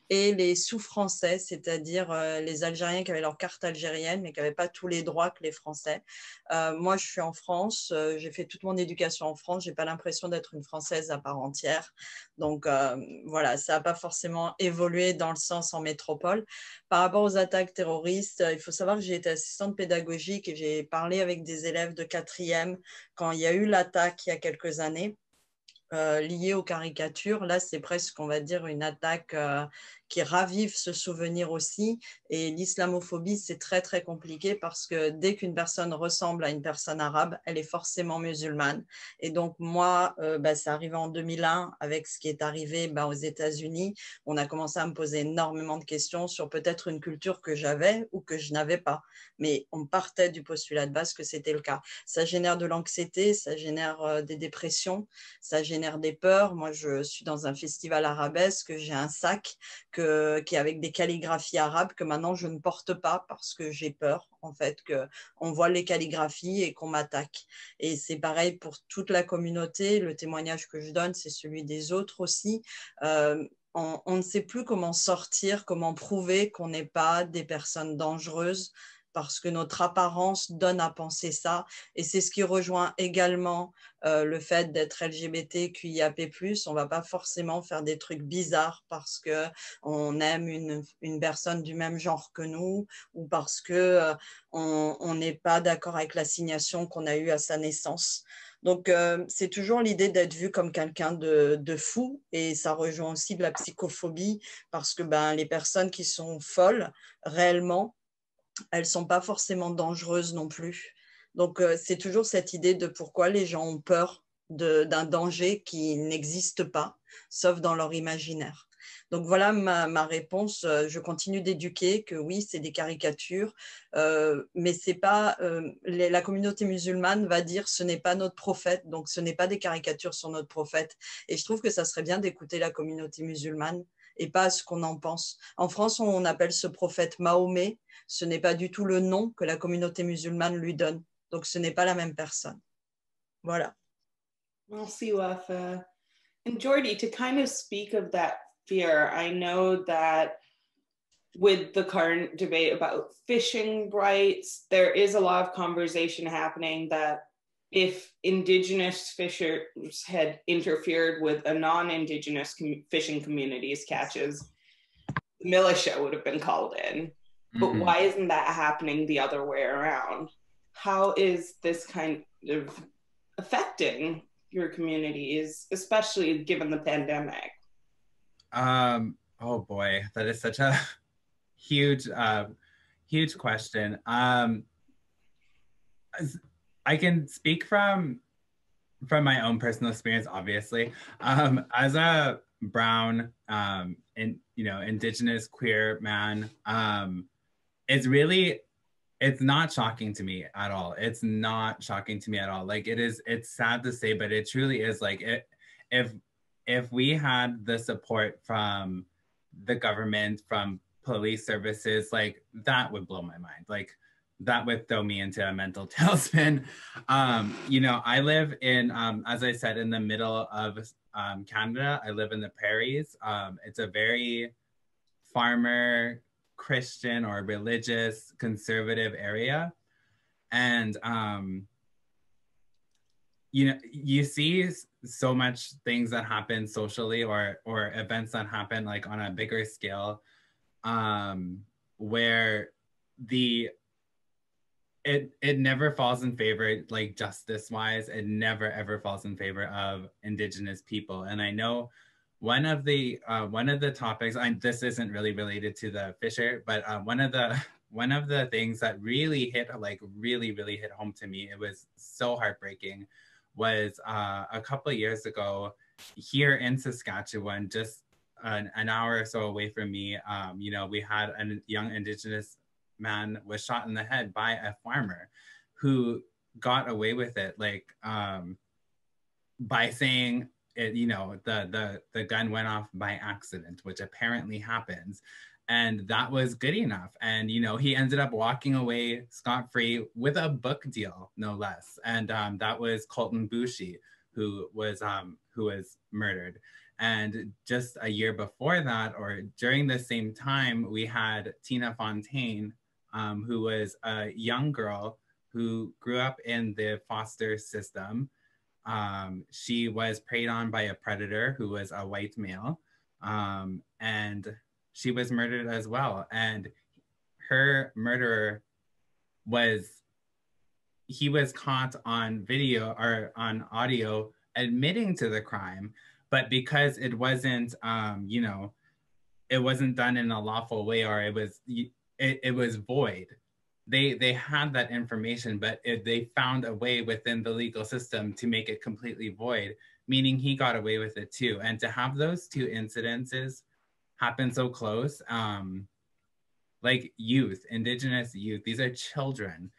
et les sous-Français, c'est-à-dire les Algériens qui avaient leur carte algérienne mais qui n'avaient pas tous les droits que les Français. Moi, je suis en France, j'ai fait toute mon éducation en France, j'ai pas l'impression d'être une Française à part entière. Donc voilà, ça n'a pas forcément évolué dans le sens en métropole. Par rapport aux attaques terroristes, il faut savoir que j'ai été assistante pédagogique et j'ai parlé avec des élèves de 4e quand il y a eu l'attaque il y a quelques années. Liée aux caricatures, là c'est presque, on va dire, une attaque qui ravive ce souvenir aussi. Et l'islamophobie, c'est très très compliqué parce que dès qu'une personne ressemble à une personne arabe, elle est forcément musulmane. Et donc moi, c'est arrivé en 2001 avec ce qui est arrivé aux États-Unis. On a commencé à me poser énormément de questions sur peut-être une culture que j'avais ou que je n'avais pas. Mais on partait du postulat de base que c'était le cas. Ça génère de l'anxiété, ça génère des dépressions, ça génère des peurs. Moi, je suis dans un festival arabesque, j'ai un sac qui est avec des calligraphies arabes que maintenant je ne porte pas parce que j'ai peur, en fait, qu'on voit les calligraphies et qu'on m'attaque. Et c'est pareil pour toute la communauté. Le témoignage que je donne, c'est celui des autres aussi. On ne sait plus comment sortir, comment prouver qu'on n'est pas des personnes dangereuses parce que notre apparence donne à penser ça. Et c'est ce qui rejoint également le fait d'être LGBTQIAP+. On ne va pas forcément faire des trucs bizarres parce qu'on aime une personne du même genre que nous ou parce qu'on n'est pas d'accord avec l'assignation qu'on a eue à sa naissance. Donc, c'est toujours l'idée d'être vu comme quelqu'un de fou et ça rejoint aussi de la psychophobie parce que les personnes qui sont folles, réellement, elles ne sont pas forcément dangereuses non plus. Donc, c'est toujours cette idée de pourquoi les gens ont peur d'un danger qui n'existe pas, sauf dans leur imaginaire. Donc, voilà ma réponse. Je continue d'éduquer que oui, c'est des caricatures, mais c'est pas… la communauté musulmane va dire ce n'est pas notre prophète, donc ce n'est pas des caricatures sur notre prophète. Et je trouve que ça serait bien d'écouter la communauté musulmane et pas ce qu'on en pense. En France, on appelle ce prophète Mahomet. Ce n'est pas du tout le nom que la communauté musulmane lui donne. Donc, ce n'est pas la même personne. Voilà. Merci, Wafa. And Jordi, to kind of speak of that fear, I know that with the current debate about fishing rights, there is a lot of conversation happening that if indigenous fishers had interfered with a non-indigenous fishing community's catches, the militia would have been called in. But why isn't that happening the other way around? How is this kind of affecting your communities, especially given the pandemic? Oh boy, that is such a huge question. I can speak from my own personal experience, obviously. As a brown, and indigenous queer man, it's not shocking to me at all. It's not shocking to me at all. Like it's sad to say, but it truly is. Like if we had the support from the government, from police services, like that would blow my mind. Like that would throw me into a mental tailspin. I live in, as I said, in the middle of Canada. I live in the prairies. It's a very farmer, Christian or religious, conservative area. And, you see so much things that happen socially or events that happen like on a bigger scale, where it never falls in favor, like justice wise, it never ever falls in favor of Indigenous people. And I know one of the topics, this isn't really related to the Fisher, but one of the things that really hit home to me, it was so heartbreaking, was a couple of years ago here in Saskatchewan, just an hour or so away from me. We had a young Indigenous man was shot in the head by a farmer who got away with it, like by saying it, the gun went off by accident, which apparently happens. And that was good enough. And, he ended up walking away scot-free with a book deal, no less. And that was Colton Boushie, who was murdered. And just a year before that, or during the same time, we had Tina Fontaine, who was a young girl who grew up in the foster system. She was preyed on by a predator who was a white male, and she was murdered as well. And her murderer he was caught on video or on audio admitting to the crime, but because it wasn't, it wasn't done in a lawful way, or it was void. They had that information, but they found a way within the legal system to make it completely void, meaning he got away with it too. And to have those two incidences happen so close, like youth, Indigenous youth, these are children.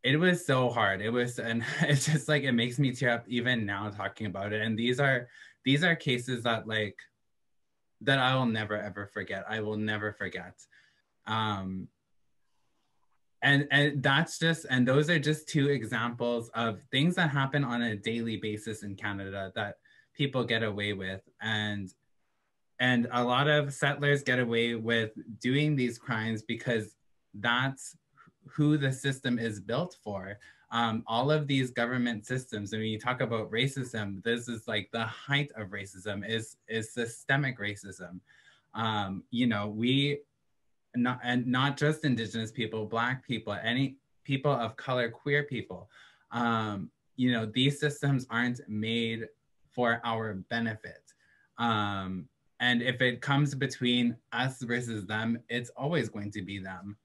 It was so hard. And it's just like, it makes me tear up even now talking about it. And these are cases that I will never ever forget. I will never forget. And those are just two examples of things that happen on a daily basis in Canada that people get away with. And a lot of settlers get away with doing these crimes because that's who the system is built for. All of these government systems, and when you talk about racism, this is like the height of racism is systemic racism. Not just Indigenous people, Black people, any people of color, queer people, these systems aren't made for our benefit. And if it comes between us versus them, it's always going to be them.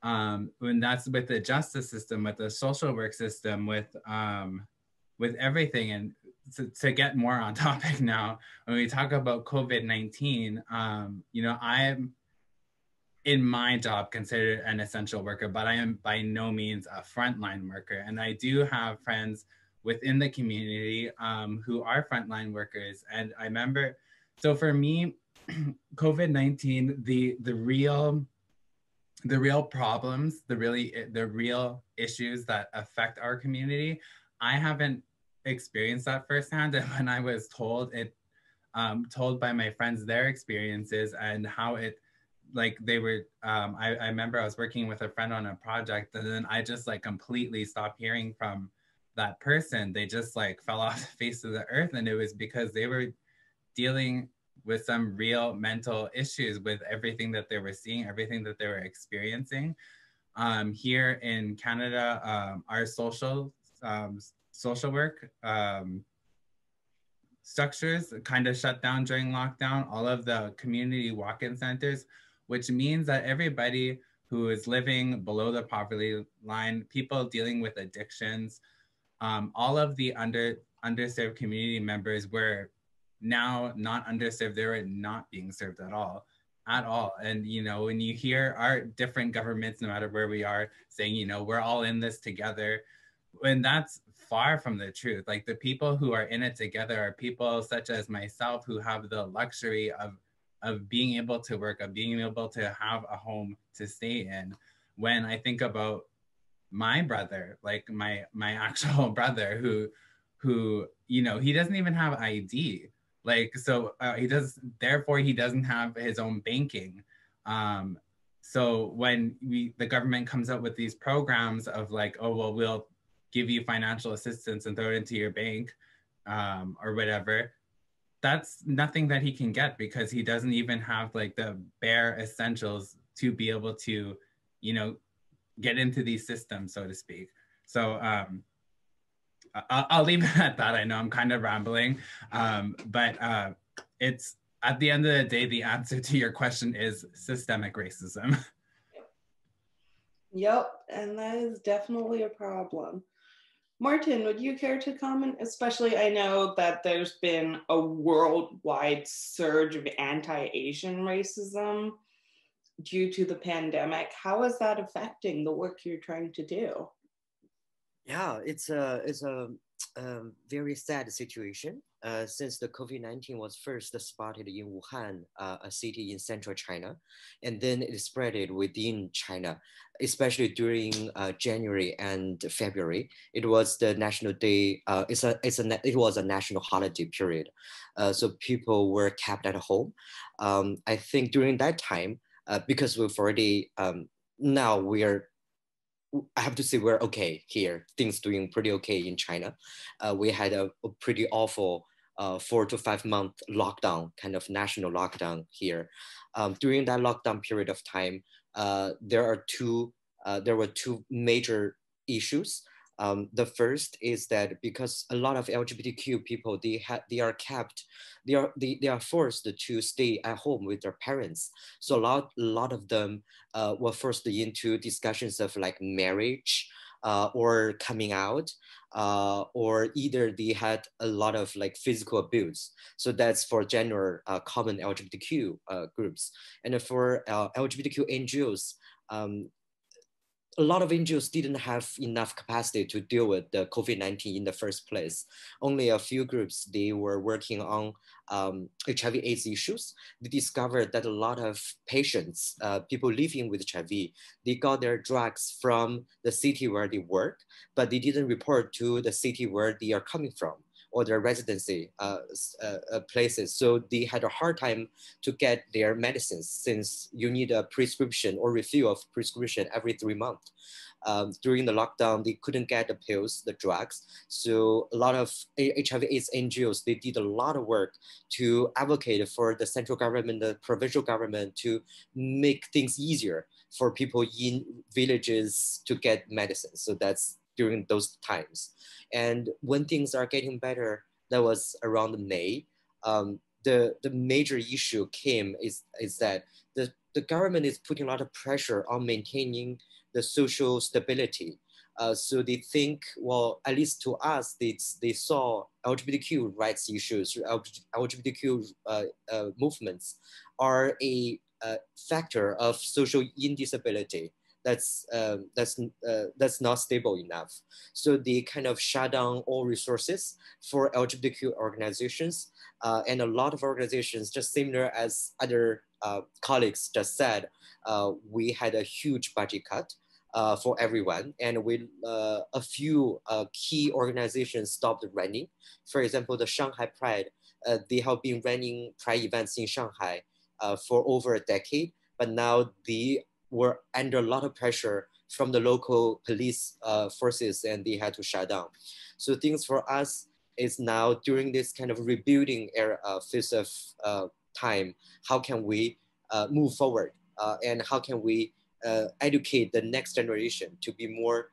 And that's with the justice system, with the social work system, with everything. And to get more on topic now, when we talk about COVID-19, I'm in my job considered an essential worker, but I am by no means a frontline worker. And I do have friends within the community who are frontline workers. And I remember, so for me, COVID-19, the real problems, the real issues that affect our community, I haven't experienced that firsthand. And when I was told by my friends their experiences and how it, like they were, I remember I was working with a friend on a project, and then I just like completely stopped hearing from that person. They just like fell off the face of the earth. And it was because they were dealing with some real mental issues with everything that they were seeing, everything that they were experiencing. Here in Canada, our social work structures kind of shut down during lockdown, all of the community walk-in centers, which means that everybody who is living below the poverty line, people dealing with addictions, all of the underserved community members were now not underserved, they were not being served at all. And, you know, when you hear our different governments, no matter where we are, saying, you know, we're all in this together, when that's far from the truth. Like, the people who are in it together are people such as myself who have the luxury of being able to work, of being able to have a home to stay in. When I think about my brother, like my actual brother who, you know, he doesn't even have ID. Like, so therefore he doesn't have his own banking. So when the government comes up with these programs of like, oh, well, we'll give you financial assistance and throw it into your bank, or whatever, that's nothing that he can get because he doesn't even have like the bare essentials to be able to, you know, get into these systems, so to speak. So I'll leave it at that. I know I'm kind of rambling, but it's, at the end of the day, the answer to your question is systemic racism. Yep, and that is definitely a problem. Martin, would you care to comment? Especially, I know that there's been a worldwide surge of anti-Asian racism due to the pandemic. How is that affecting the work you're trying to do? Yeah, it's a very sad situation. Since the COVID-19 was first spotted in Wuhan, a city in central China, and then it spread within China, especially during January and February. It was the national day. It was a national holiday period, so people were kept at home. I think during that time, because we've already now I have to say we're okay here. Things doing pretty okay in China. We had a pretty awful 4 to 5 month lockdown, kind of national lockdown here. During that lockdown period of time, there were two major issues. The first is that because a lot of LGBTQ people, they are forced to stay at home with their parents. So a lot of them were forced into discussions of like marriage or coming out, or either they had a lot of like physical abuse. So that's for general common LGBTQ groups. And for LGBTQ NGOs, a lot of NGOs didn't have enough capacity to deal with the COVID-19 in the first place. Only a few groups, they were working on HIV/AIDS issues. They discovered that a lot of patients, people living with HIV, they got their drugs from the city where they work, but they didn't report to the city where they are coming from or their residency places. So they had a hard time to get their medicines since you need a prescription or refill of prescription every 3 months. During the lockdown, they couldn't get the pills, the drugs. So a lot of HIV/AIDS NGOs, they did a lot of work to advocate for the central government, the provincial government to make things easier for people in villages to get medicine. So that's during those times. And when things are getting better, that was around May, the major issue came is that the government is putting a lot of pressure on maintaining the social stability. So they think, well, at least to us, they saw LGBTQ rights issues, LGBTQ movements are a factor of social indisability that's not stable enough. So they kind of shut down all resources for LGBTQ organizations, and a lot of organizations, just similar as other colleagues just said, we had a huge budget cut for everyone, and a few key organizations stopped running. For example, the Shanghai Pride, they have been running Pride events in Shanghai for over a decade, but now they were under a lot of pressure from the local police forces, and they had to shut down. So things for us is now during this kind of rebuilding era, phase of time, how can we move forward, and how can we educate the next generation to be more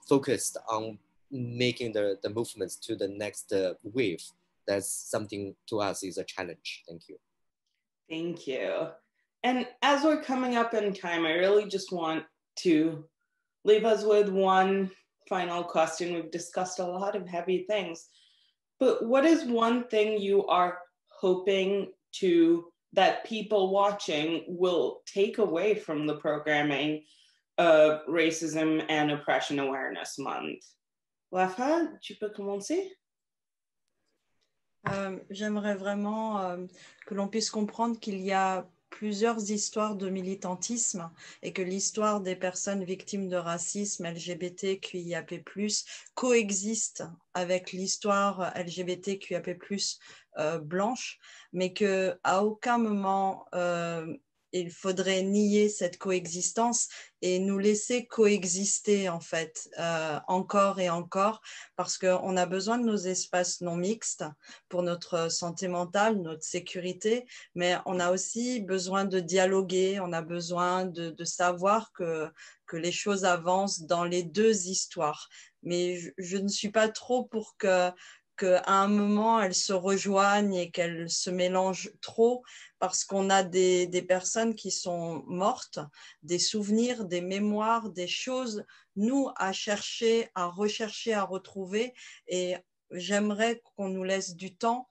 focused on making the movements to the next wave. That's something to us is a challenge. Thank you. Thank you. And as we're coming up in time, I really just want to leave us with one final question. We've discussed a lot of heavy things, But what is one thing you are hoping that people watching will take away from the programming of Racism and Oppression Awareness Month? Wafa, tu peux commencer? J'aimerais vraiment que l'on puisse comprendre qu'il y a plusieurs histoires de militantisme et que l'histoire des personnes victimes de racisme LGBTQIAP+, coexiste avec l'histoire LGBTQIAP+, blanche, mais qu'à aucun moment il faudrait nier cette coexistence et nous laisser coexister en fait encore et encore, parce qu'on a besoin de nos espaces non mixtes pour notre santé mentale, notre sécurité, mais on a aussi besoin de dialoguer, on a besoin de savoir que les choses avancent dans les deux histoires. Mais je ne suis pas trop pour qu'à un moment, elles se rejoignent et qu'elles se mélangent trop, parce qu'on a des personnes qui sont mortes, des souvenirs, des mémoires, des choses, nous, à chercher, à rechercher, à retrouver. Et j'aimerais qu'on nous laisse du temps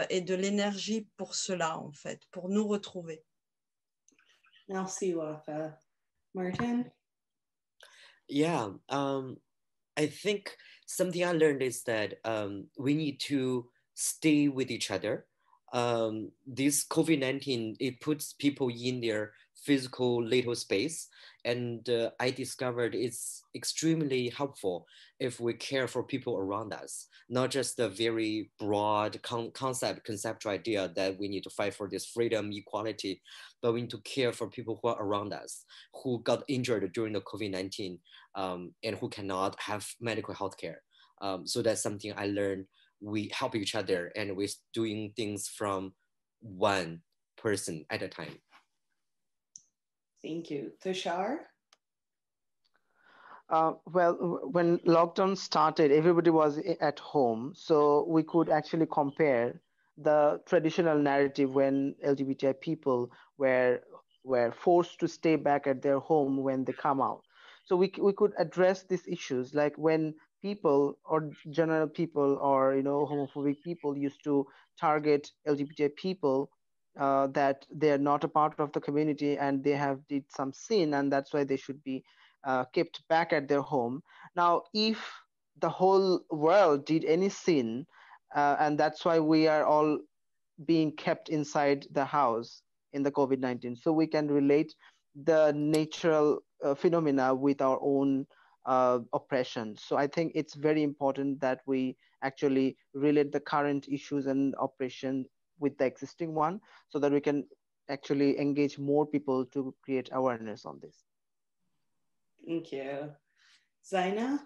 et de l'énergie pour cela, en fait, pour nous retrouver. Merci, Wafa. Martin? Yeah, I think something I learned is that we need to stay with each other. This COVID-19, it puts people in their physical little space. And I discovered it's extremely helpful if we care for people around us, not just the very broad conceptual idea that we need to fight for this freedom, equality, but we need to care for people who are around us, who got injured during the COVID-19 and who cannot have medical health care. So that's something I learned. We help each other and we're doing things from one person at a time. Thank you. Tushar? Well, when lockdown started, everybody was at home, so we could actually compare the traditional narrative when LGBTI people were forced to stay back at their home when they come out. So we could address these issues, like when people or general people or homophobic people used to target LGBTI people, that they are not a part of the community and they have did some sin, and that's why they should be kept back at their home. Now, if the whole world did any sin, and that's why we are all being kept inside the house in the COVID-19, so we can relate the natural phenomena with our own oppression. So I think it's very important that we actually relate the current issues and oppression with the existing one, so that we can actually engage more people to create awareness on this. Thank you. Zaina?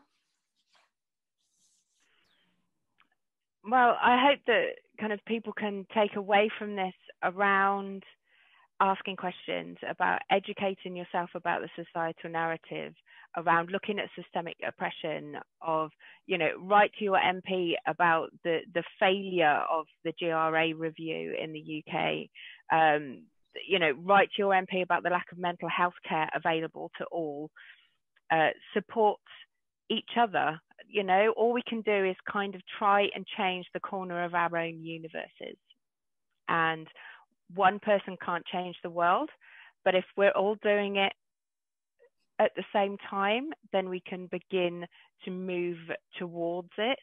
Well, I hope that kind of people can take away from this around asking questions, about educating yourself about the societal narrative, around looking at systemic oppression, of, write to your MP about the failure of the GRA review in the UK. Write to your MP about the lack of mental health care available to all. Support each other. All we can do is kind of try and change the corner of our own universes. And one person can't change the world, but if we're all doing it at the same time, then we can begin to move towards it.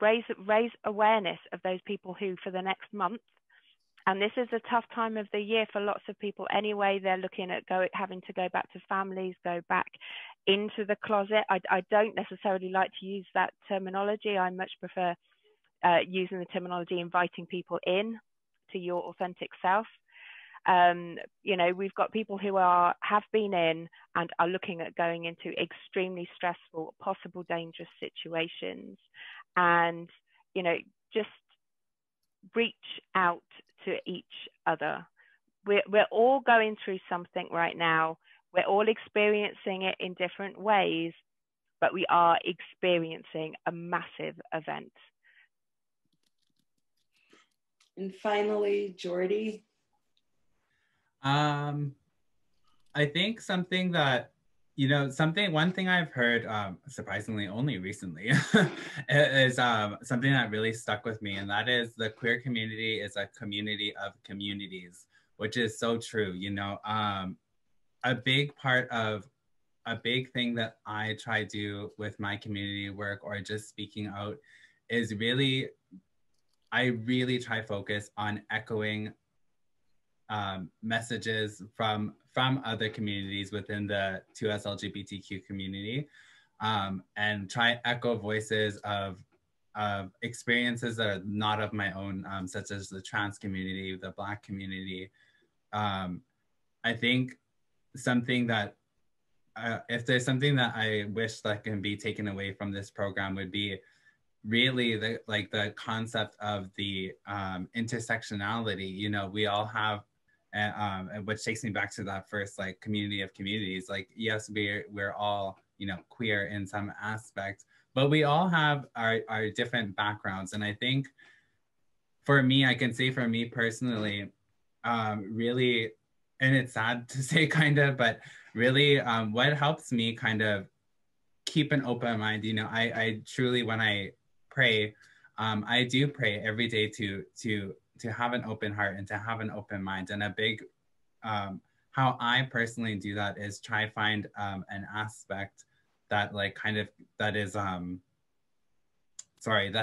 Raise awareness of those people who, for the next month, and this is a tough time of the year for lots of people anyway, they're looking at having to go back to families, go back into the closet. I don't necessarily like to use that terminology. I much prefer using the terminology inviting people in to your authentic self. We've got people who have been in and are looking at going into extremely stressful, possible dangerous situations, and just reach out to each other. We're all going through something right now. We're all experiencing it in different ways, but we are experiencing a massive event. And finally, Jordy? I think something that, one thing I've heard, surprisingly only recently, is something that really stuck with me, and that is the queer community is a community of communities, which is so true. A big thing that I try to do with my community work or just speaking out is I really try focus on echoing messages from other communities within the 2S LGBTQ community, and try echo voices of experiences that are not of my own, such as the trans community, the Black community. I think something that if there's something that I wish that can be taken away from this program would be really the concept of the intersectionality. We all have, which takes me back to that first community of communities. Yes, we're all queer in some aspect, but we all have our different backgrounds. And I think for me, I can say for me personally, really, and it's sad to say kind of, but really what helps me kind of keep an open mind, I truly, when I pray, I do pray every day to have an open heart and to have an open mind. And a big, how I personally do that is try find an aspect that that is, that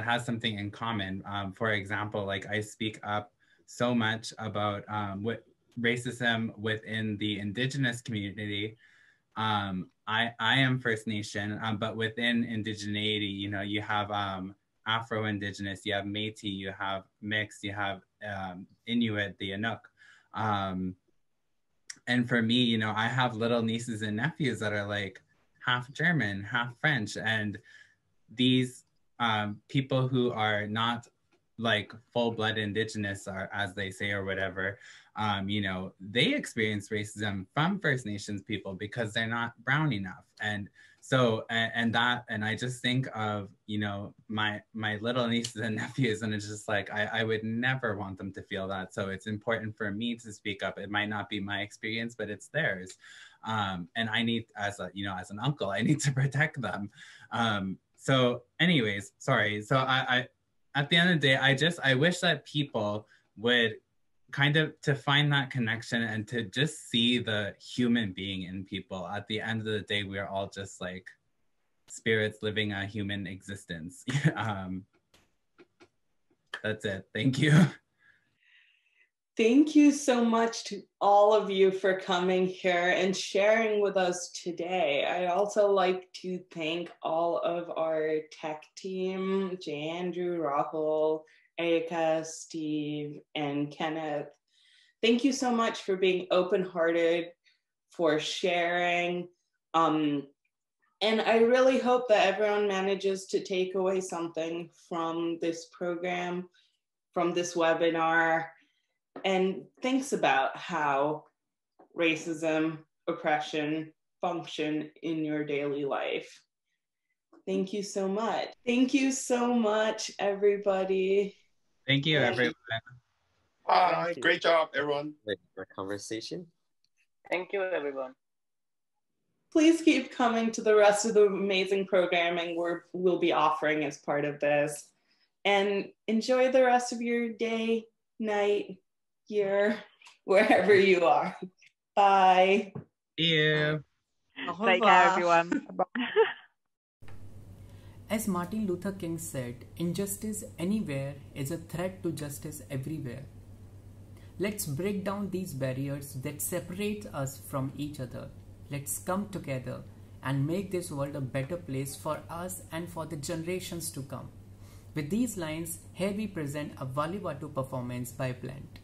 has something in common. For example, I speak up so much about racism within the Indigenous community. I am First Nation, but within indigeneity, you have Afro-Indigenous, you have Métis, you have Mixed, you have Inuit, the Inuk. And for me, I have little nieces and nephews that are half German, half French. And these people who are not full-blood Indigenous, or as they say, or whatever, they experience racism from First Nations people because they're not brown enough. And so, and I just think of, my little nieces and nephews, and it's just I would never want them to feel that. So it's important for me to speak up. It might not be my experience, but it's theirs. And I need, as an uncle, I need to protect them. So anyways, sorry. So I at the end of the day, I wish that people would kind of to find that connection and to just see the human being in people. At the end of the day, we're all just spirits living a human existence. That's it. Thank you. Thank you so much to all of you for coming here and sharing with us today. I'd also like to thank all of our tech team, J. Andrew, Rahul, Erika, Steve, and Kenneth. Thank you so much for being open-hearted, for sharing. And I really hope that everyone manages to take away something from this program, from this webinar, and thinks about how racism, oppression function in your daily life. Thank you so much. Thank you so much, everybody. Thank you, everyone. Great job, everyone. Great conversation. Thank you, everyone. Please keep coming to the rest of the amazing programming we'll be offering as part of this. And enjoy the rest of your day, night, year, wherever you are. Bye. See you. Take care, everyone. As Martin Luther King said, injustice anywhere is a threat to justice everywhere. Let's break down these barriers that separate us from each other. Let's come together and make this world a better place for us and for the generations to come. With these lines, here we present a Waliwatu performance by Blend.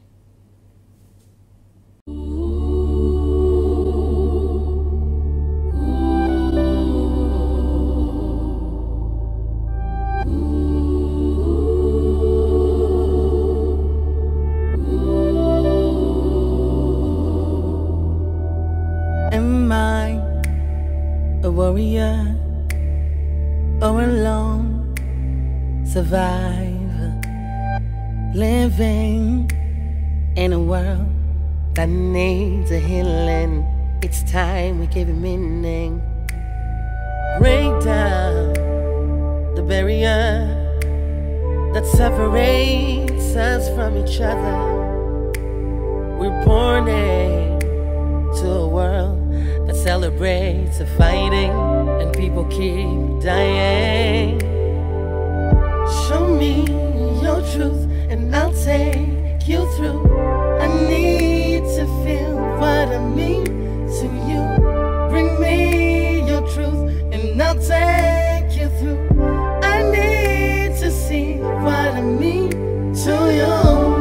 Am I a warrior or a lone survivor, living in a world that needs a healing? It's time we gave it meaning. Break down the barrier that separates us from each other. We're born into a world that celebrates the fighting, and people keep dying. Show me your truth and I'll take you through. I need to feel what I mean to you. Bring me your truth and I'll take you through. I need to see what I mean to you.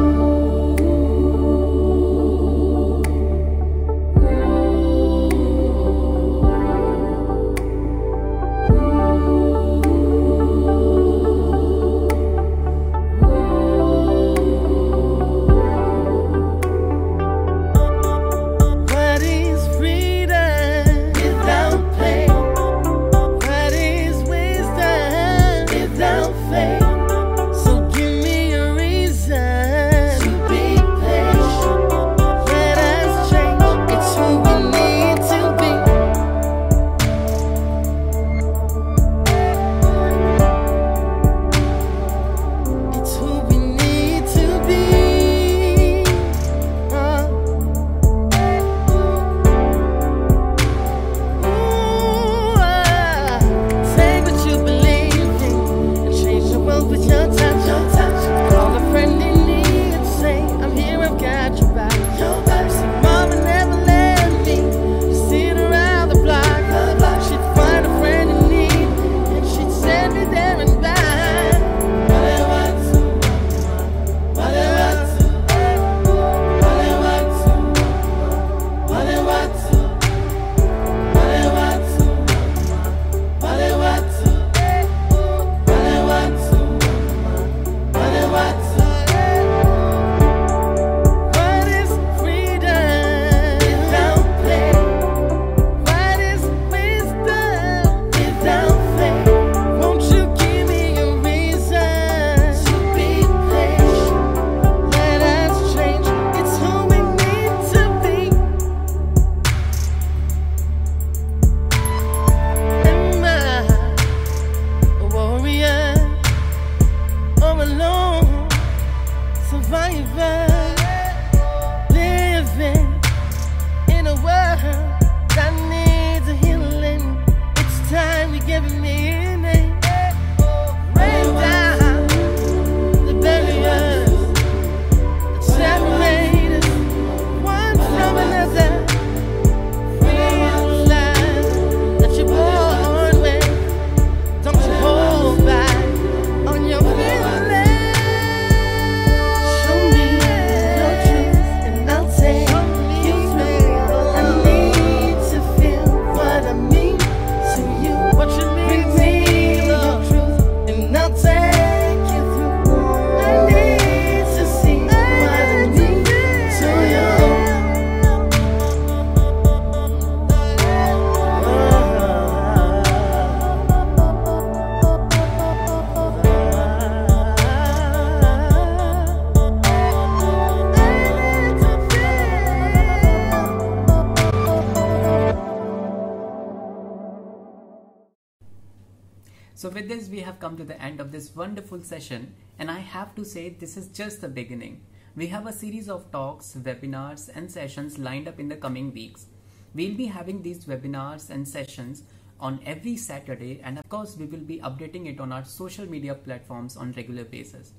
So with this, we have come to the end of this wonderful session, and I have to say this is just the beginning. We have a series of talks, webinars and sessions lined up in the coming weeks. We'll be having these webinars and sessions on every Saturday, and of course we will be updating it on our social media platforms on regular basis.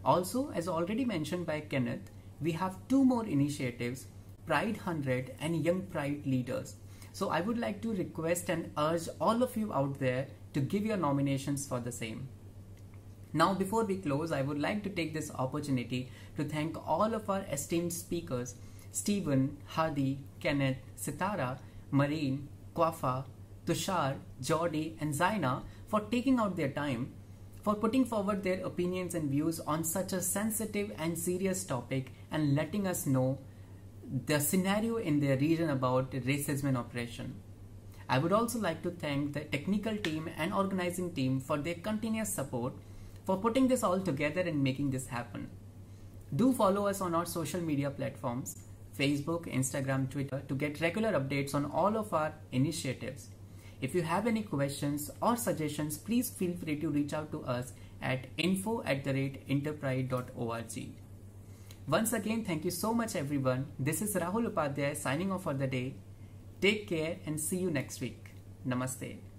Also, as already mentioned by Kenneth, we have two more initiatives, Pride 100 and Young Pride Leaders. So I would like to request and urge all of you out there to give your nominations for the same. Now, before we close, I would like to take this opportunity to thank all of our esteemed speakers, Stephen, Hadi, Kenneth, Sitara, Marine, Kwafa, Tushar, Jordi and Zaina for taking out their time, for putting forward their opinions and views on such a sensitive and serious topic and letting us know the scenario in their region about racism and oppression. I would also like to thank the technical team and organizing team for their continuous support for putting this all together and making this happen. Do follow us on our social media platforms. Facebook, Instagram, Twitter to get regular updates on all of our initiatives. If you have any questions or suggestions, please feel free to reach out to us at info@interpride.org. Once again, thank you so much everyone. This is Rahul Upadhyay signing off for the day. Take care and see you next week. Namaste.